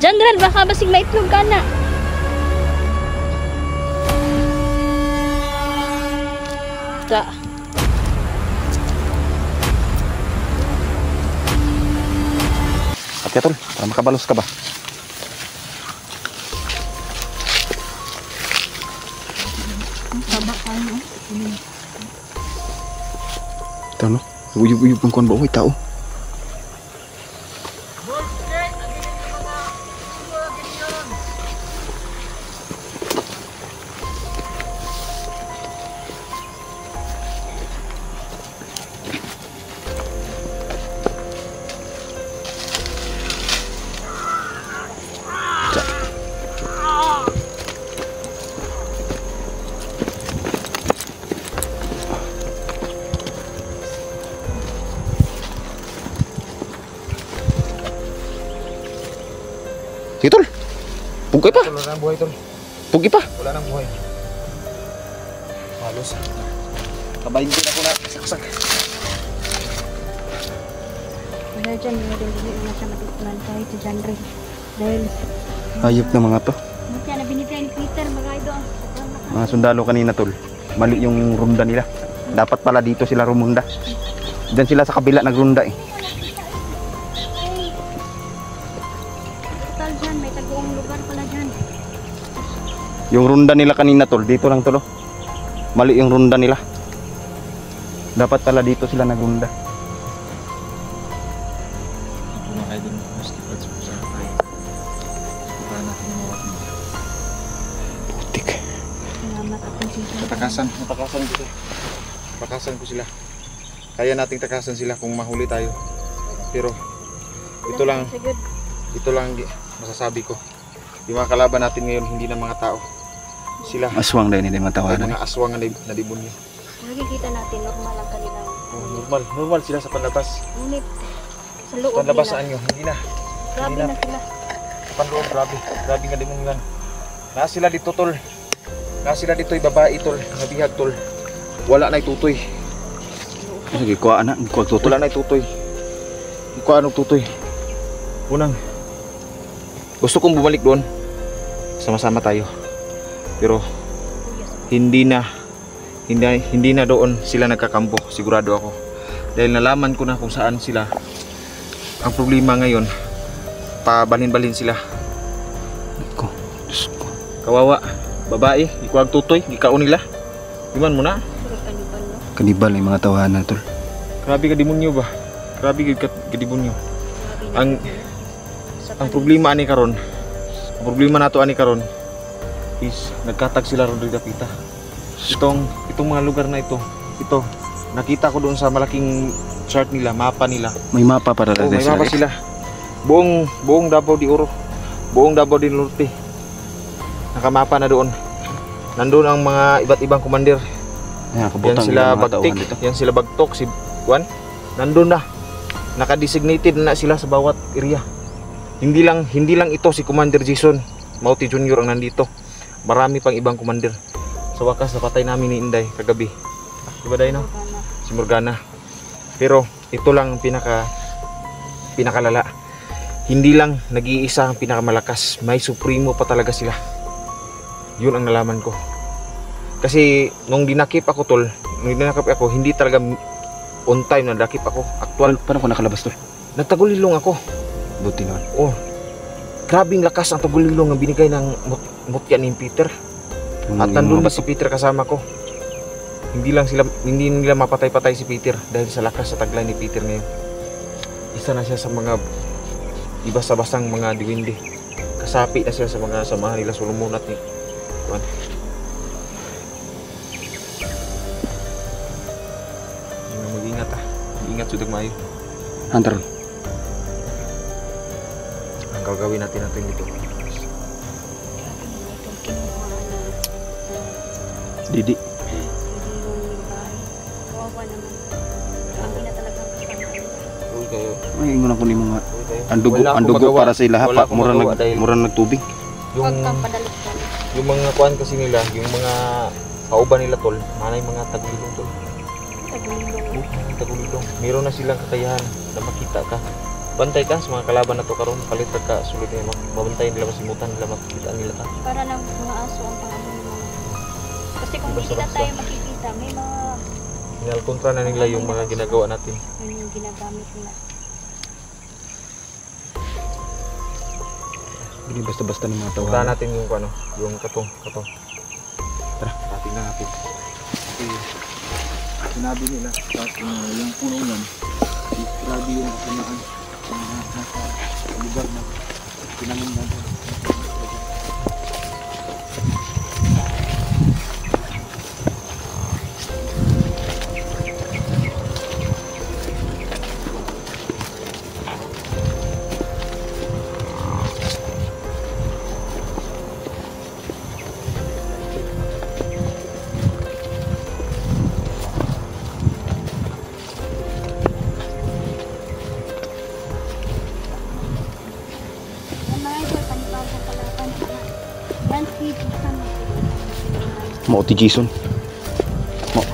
B: General, baka basig maitlog ka na. Ka.
D: At Tol, para makabalos ka ba?
B: Baba kayo.
D: Ito, no? Uyub-uyub ng kuwan ba? Uy, tao.
A: Pugoy pa.
C: Wala nang buhay tol.
A: Pugi pa.
C: Wala nang buhay. Halos. Kabayin din ako na saksak.
B: Wala dyan, mga idol, hindi na siya matutunan kahit si John Ray. Dahil,
D: Hayop na mga to.
B: ano siya, nabinigay ni Peter, mga idol. Sobrang lakas.
D: Mga sundalo kanina tol. Mali yung runda nila. Dapat pala dito sila rumunda. Diyan sila sa kabila nagrunda eh.
B: Total dyan, may tagoong lugar pala dyan.
D: Yung runda nila kanina tol, dito lang tol. Oh. Mali yung runda nila. Dapat pala dito sila nagrunda. Putik.
B: Salamat ako si John.
C: Takasan ko sila. Kaya nating takasan sila kung mahuli tayo. Pero ito lang masasabi ko. Yung mga kalaban natin ngayon hindi na mga tao. Sila
D: Aswang dahil hindi
C: ay
D: matawanan.
C: mga aswang na demonyo.
B: Nakikita natin, normal ang kanilang
C: Normal sila sa panlabas.
B: ngunit sa loob
C: Panlabasaan
B: nila.
C: nyo, hindi na.
B: Grabe
C: hindi na.
B: na sila.
C: Panloob, grabe nga demonyo yan. Nasa sila dito tol. Nasa sila dito babae tol, nabihag tol. Wala na itutoy.
D: Sige, kuha na. Kuha tutul.
C: Wala na itutoy. Ikaw anong tutoy? Unang gusto kong bumalik doon. Sama-sama tayo. Pero hindi na doon sila nagkakampo, sigurado ako. Dahil nalaman ko na kung saan sila. Ang problema ngayon, pabalhin-balhin sila.
D: Ko. Diyos ko.
C: Kawawa, babae, ikaw ang tutoy, ikaw nila. Iman mo na.
B: Puro kanibal, no?
D: Kanibal yung mga tawanan tol.
C: Grabe ka demonyo ba? Grabe ka demonyo.
B: Grabe na
C: Ang-
B: sila. Sa
C: Ang
B: kanila.
C: problema ani karon, ang problema nato ani karon is nagkatag sila ron dito pita. Itong mga lugar na ito, nakita ko doon sa malaking chart nila, mapa nila.
D: May mapa para
C: Oh, may
D: sila.
C: mapa sila. Buong Davao de Oro, buong Davao del Norte. Nakamapa na doon. Nandoon ang mga iba't ibang commander.
D: Ayan,
C: Yan
D: kabutang
C: sila
D: yung mga
C: Bagtik,
D: tauhan dito.
C: yan sila Bagtok, si Juan. Nandoon na. Naka-designated na sila sa bawat area. Hindi lang ito si Commander Jason Mauti Jr. ang nandito. Marami pang ibang commander. Sa wakas napatay namin ni Inday kagabi. Diba Day no?
B: Morgana.
C: Si Morgana. Pero ito lang ang pinakalala. Hindi lang nag-iisa ang pinakamalakas. May supremo pa talaga sila. Yun ang nalaman ko. Kasi nung dinakip ako tol, hindi talaga on time na dakip ako. Actual,
D: Paano ko nakalabas tol?
C: nagtagulilong ako.
D: Buti naman.
C: Oh, grabing lakas ang tagulilong ang binigay ng mutya ni Peter. At
D: Yung
C: nandun
D: mga
C: din si Peter kasama ko. Hindi nila mapatay-patay si Peter dahil sa lakas sa taglay ni Peter ngayon. Isa na siya sa mga ibasa-basang mga diwindi. Kasapi na siya sa mga samahan nila Solomon at ni Juan. Mag-ingat mag-ingat sudag maayo.
D: Hunter.
C: Ang gagawin natin dito.
B: Grabe na itong kinuha na
D: Didi.
B: hindi yung bahay. Kawawa naman. Grabe na talagang kasama.
C: Uy kayo.
D: Ay, ingon ako ni mga
C: Uy kayo.
D: ang dugo,
C: Wala akong
D: ang dugo
C: magawa.
D: para sa ila
C: Wala
D: pa
C: akong magawa dahil
D: mura nagtubig.
C: yung
B: Pagkapadalik ka.
C: yung mga kuan kasi nila, yung mga kauban nila tol, manay mga tagulilong tol.
B: Tagulilong.
C: Tagulilong. Meron na silang kakayahan na makita ka. Bantay ka sa mga kalaban na to karon, palit ka sulit nila, mabantayan nila, masimutan nila, makikita nila ka.
B: Para ng mga aso ang pangalan mo. Kasi kung hindi na
C: Basta-basta.
B: tayo makikita, may mga
C: Inalkontra na nila yung mga ginagawa natin.
B: ano yung ginagamit nila.
D: Hindi basta-basta ng mga
C: Punta
D: tawanan.
C: natin yung ano, yung katong. Tara, tingnan natin. Okay. Sinabi nila, yung puno yan, grabe yung kasamaan sa lugar na pinanong natin.
B: Yan mga idol, panibago pa
D: Mauti Jason.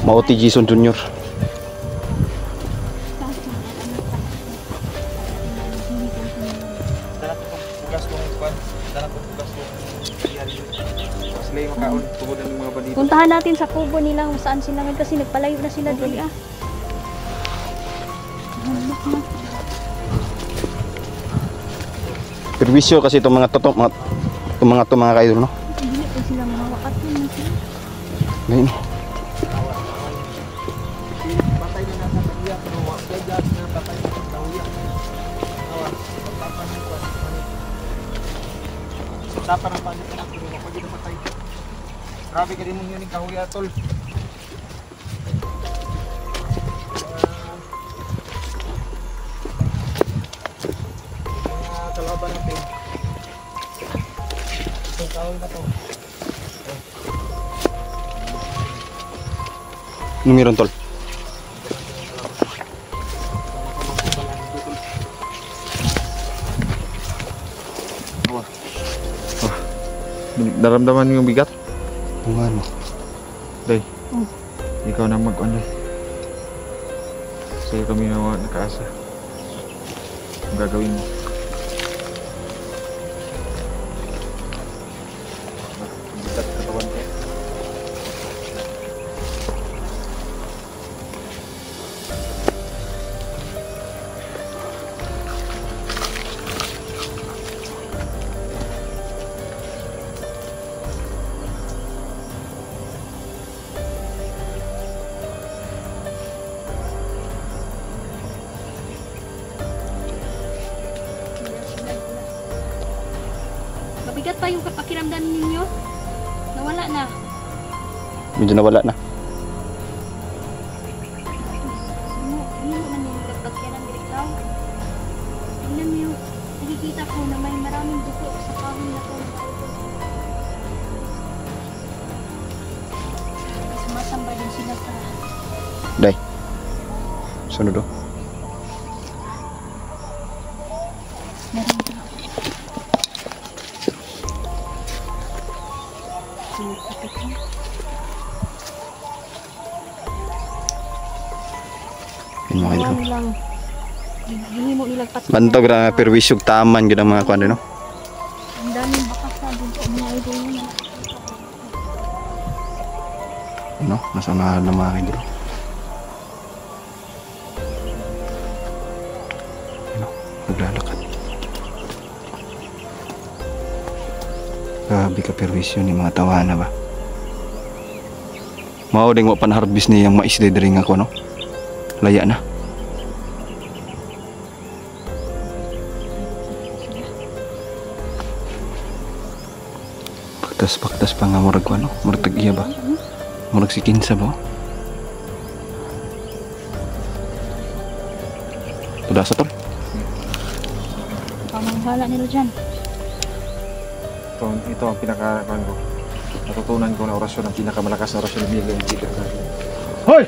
D: Mauti Jason Junior.
C: Dala ko pong bugas kong kwan. Dala ko bugas kong iyari. Sila yung makaon. Tugudan ng mga bandito.
B: Puntahan natin sa kubo nila kung saan sila ngayon kasi nagpalayo na sila dili ah.
D: Perwisyo kasi itong mga toto, mga kaidol, no?
B: Dili pa sila mahawakat yun.
D: Ngayon.
C: Patay na nasa kanya. Pero wag kaya dyan na patay na sa dahuya. Awan. Pagtapan ng kwan. Pagtapan ng panit na pero wag kaya na patay. Grabe ka rin mo yun yung kahuya tol. Kalaban natin. Itong kahoy na to.
D: Ano meron, tol?
C: Daramdaman mo yung bigat?
D: Kung ano?
C: Day, ikaw na mag-on day. Sa'yo kami na nakaasa. Ang gagawin mo. Bigat katawan ko.
B: Mabigat pa yung pakiramdam ninyo? Nawala na.
D: Medyo nawala na.
B: Hindi mo man yung pagkakyan ng direktaw. Tingnan mo yung nakikita ko na may maraming dugo sa kahon na to. Sumasamba din sila sa...
D: Day. Sunod do. Yun mga idol.
B: nilang hindi mo nilang pat.
D: Bantog ra perwisyog taman gyud ang mga kuan no.
B: Ang daming bakas na dito mga idol nila.
D: No, nasunahan na mga idol. Ano, naglalakad. Grabe ka perwisyo ni mga tawana ba. Mao ding wa pa na-harvest ni yang mais diri nga ko no. Laya na. Baktas pa nga murag ko ano, murag tag-iya ba? Murag si Kinsa ba? Tuda sa tol.
B: Pamanghala nila dyan.
C: Ito ang pinaka-kuan ko. Natutunan ko na orasyon, ang pinakamalakas na orasyon ng Biblia yung titik sa akin. Hoy!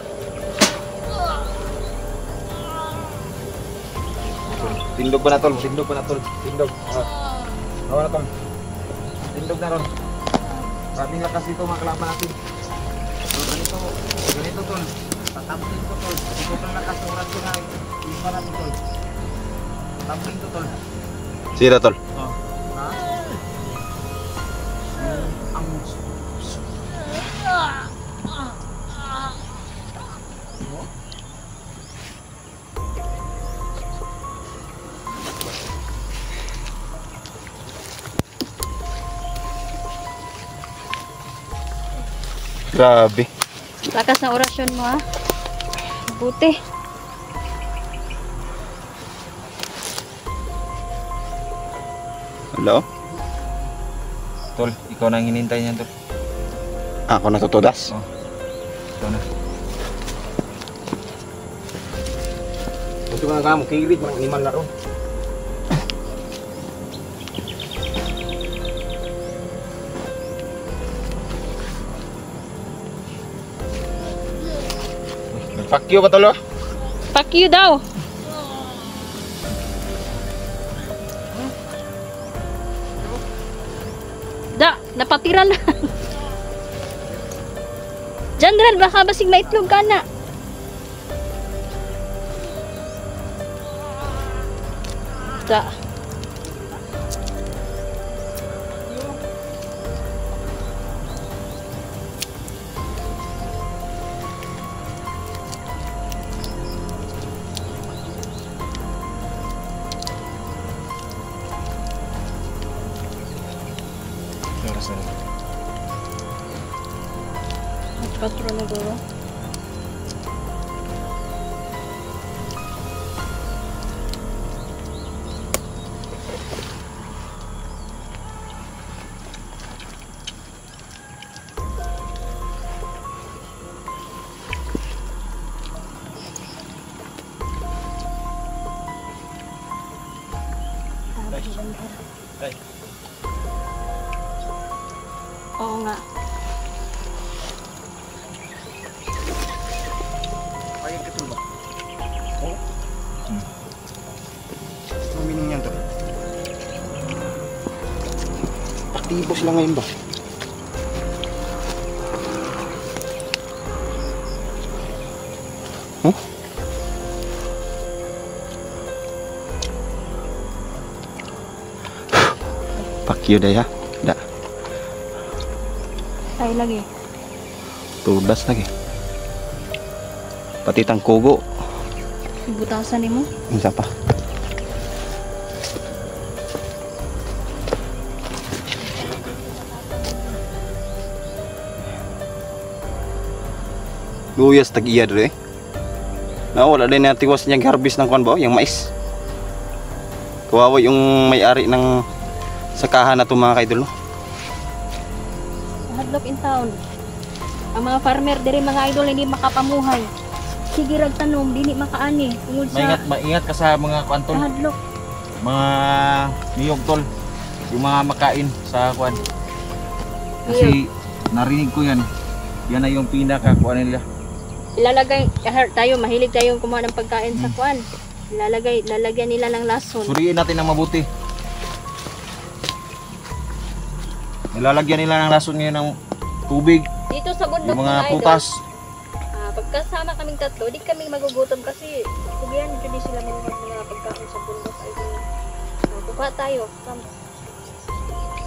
C: Tindog ba na tol? Tindog ba na tol? Tindog. Hawa na tol. Tindog na ron. Maraming lakas dito mga kalaban natin. So, ganito tol. Tatamplin ko tol. Ito tol lakas na orasyon na. Iba natin tol. Tatamplin ko tol.
D: Sira tol.
C: Ha? Ang
D: Grabe.
B: Lakas ng orasyon mo ha. Buti.
D: Hello?
C: tol, ikaw na ang hinintay niyan tol.
D: Ako na tutudas.
C: Ikaw na.
A: Gusto ko na kamo, kilit, mga iman na ron.
C: Fuck you ba tol?
B: Fuck you daw. Da, napatiran na. Jandrel, baka basig maitlog ka na. Sa. Patro na guro. Oo nga.
D: Ano meaning niyan to? Aktibo sila ngayon ba? Huh? Pakyo day ha? Da.
B: Tayo lagi.
D: Tudas lagi. Pati tangkugo.
B: Ibutasan ni mo.
D: Isa pa. Luyas tag-iya dito eh. Wala din na tiwas niyang harvest ng kuwan ba? Yung mais. Kawawa yung may-ari ng sakahan na ito mga kaidol. No?
B: Hadlock in town. Ang mga farmer diri mga idol hindi makapamuhay. Sige rag tanom dili makaani tungod sa
C: Maingat ka sa mga kwantol,
B: hadlock.
C: mga niyog tol, yung mga makain sa kwan. Kasi narinig ko yan. Yan na yung pinaka kuan nila.
B: Ilalagay tayo mahilig tayong kumuha ng pagkain sa kwan. Lalagyan nila ng lason.
C: Suriin natin ng mabuti. Nilalagyan nila ng lason ngayon ng tubig,
B: Dito sa bundok
C: yung mga
B: mga idol.
C: putas.
B: Pagkasama kaming tatlo, di kami magugutom kasi kubiyan hindi sila mga pagkain sa bundok idol. Kuha tayo.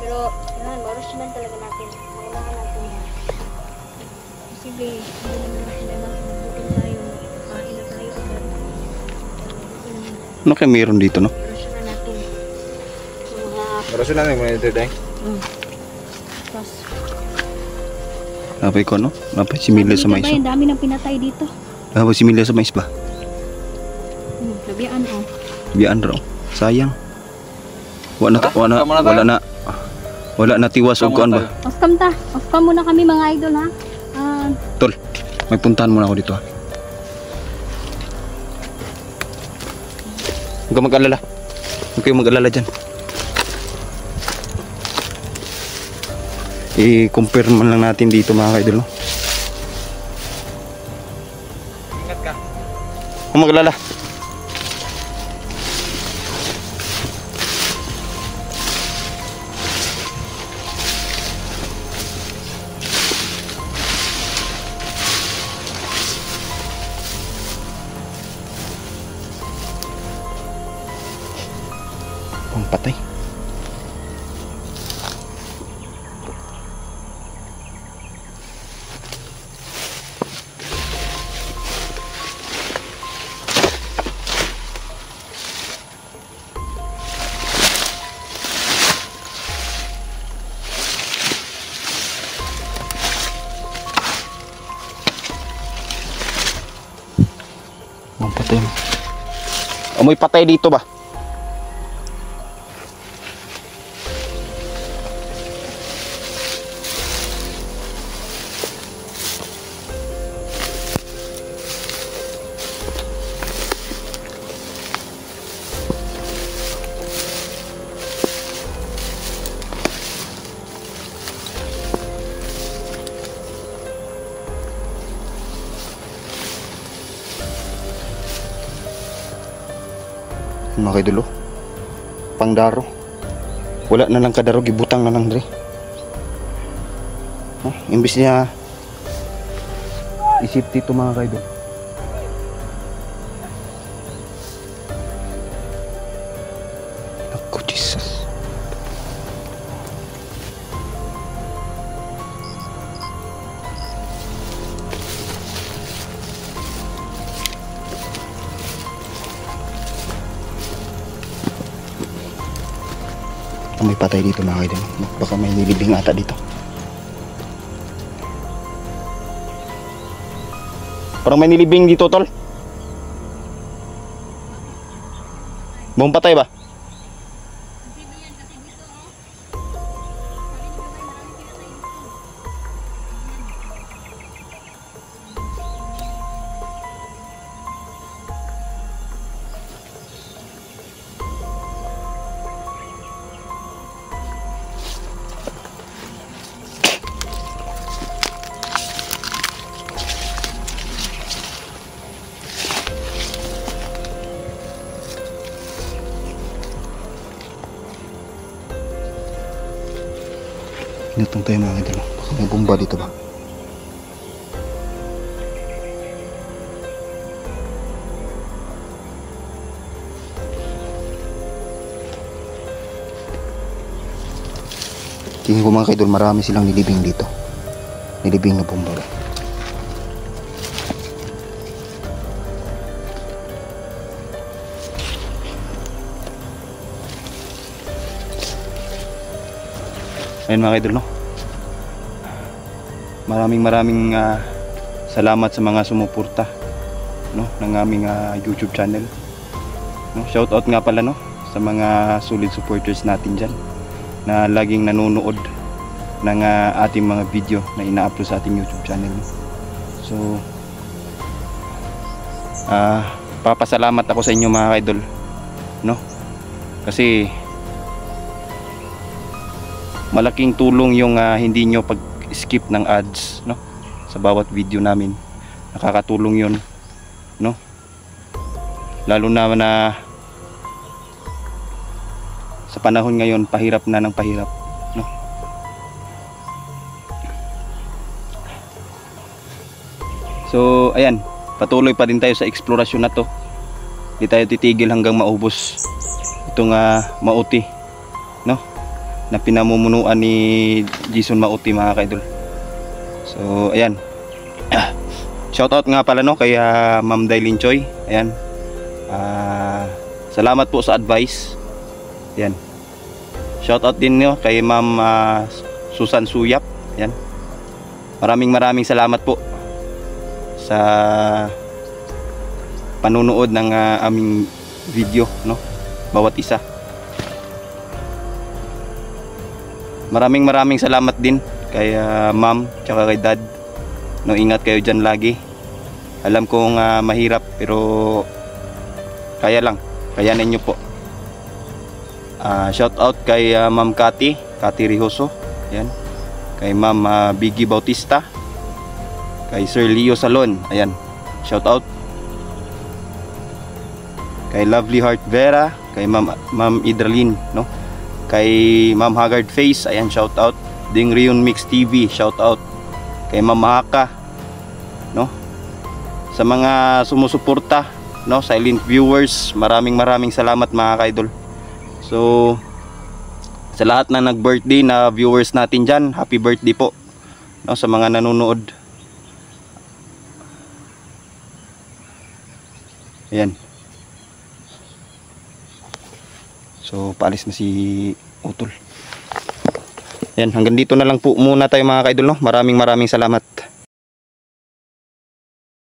B: Pero yan, marusyanan talaga natin. Maunahan natin yan. Posible, hindi naman natin alam kung magutom tayo. Kain na tayo agad.
D: Ano kaya meron dito no?
B: Marusyanan natin. Sa mga
C: Marusyanan natin mga ito dahil.
B: pas.
D: Napay ko no? Napay similya sa mais.
B: Ang dami ng pinatay dito.
D: Napay similya sa mais ba?
B: Labian oh.
D: Biyaan raw. Sayang. Wala na tiwas og kuan ba?
B: Oskam ta. Oskam muna kami mga idol ha.
D: Tol, may puntahan muna ako dito ha. Huwag ka mag-alala. Huwag kayo mag-alala dyan. I-compare man lang natin dito mga kaidol. No?
C: Ingat ka.
D: Huwag mag-alala. Ang patay. Ang patay. Amoy patay dito ba? Mga kaidolo, pangdaro, wala na lang kadaro, gibutang na lang dre. Imbis niya i-safety ito mga kaidol. Naku, Jesus. May patay dito mga kaidol. Baka may nilibing ata dito. Parang may nilibing dito, tol. Buong patay ba? Inatong tayo mga kaidol. Baka may bomba dito ba? Tingin ko mga kaidol, marami silang nilibing dito. Nilibing na bomba. Ayun mga kaidol, no? Maraming salamat sa mga sumuporta, no, ng aming YouTube channel, no? Shout out nga pala, no, sa mga solid supporters natin dyan na laging nanonood ng ating mga video na ina-upload sa ating YouTube channel, no? So papasalamat ako sa inyo mga kaidol, no? Kasi malaking tulong yung hindi nyo pag-skip ng ads, no, sa bawat video namin. Nakakatulong yun, no, lalo na sa panahon ngayon, pahirap na ng pahirap, no. So ayan, patuloy pa din tayo sa eksplorasyon na to. Hindi tayo titigil hanggang maubos itong Mauti, no, na pinamumunuan ni Jason Mauti mga kaidol. So ayan, shoutout nga pala, no, kay Ma'am Dailin Choi. Ayan, salamat po sa advice. Ayan, shoutout din, no, kay Ma'am Susan Suyap. Ayan, maraming salamat po sa panunood ng aming video, no, bawat isa. Maraming salamat din kay ma'am tsaka kay dad, no, ingat kayo dyan lagi. Alam kong mahirap pero kaya lang, kayanin nyo po. Shout out kay Ma'am Kati Rihoso, ayan, kay Ma'am Biggie Bautista, kay Sir Leo Salon, ayan, shout out. Kay Lovely Heart Vera, kay Ma'am Idralin, no, kay Ma'am Haggard Face, ayan, shout out. Ding Rion Mix TV, shout out. Kay Ma'am Haka, no, sa mga sumusuporta, no, silent viewers, maraming salamat mga kaidol. So sa lahat na nag-birthday na viewers natin dyan, happy birthday po, no, sa mga nanonood. Ayan. So paalis na si Utol. Yan, hanggang dito na lang po muna tayo mga kaidol, no. Maraming salamat.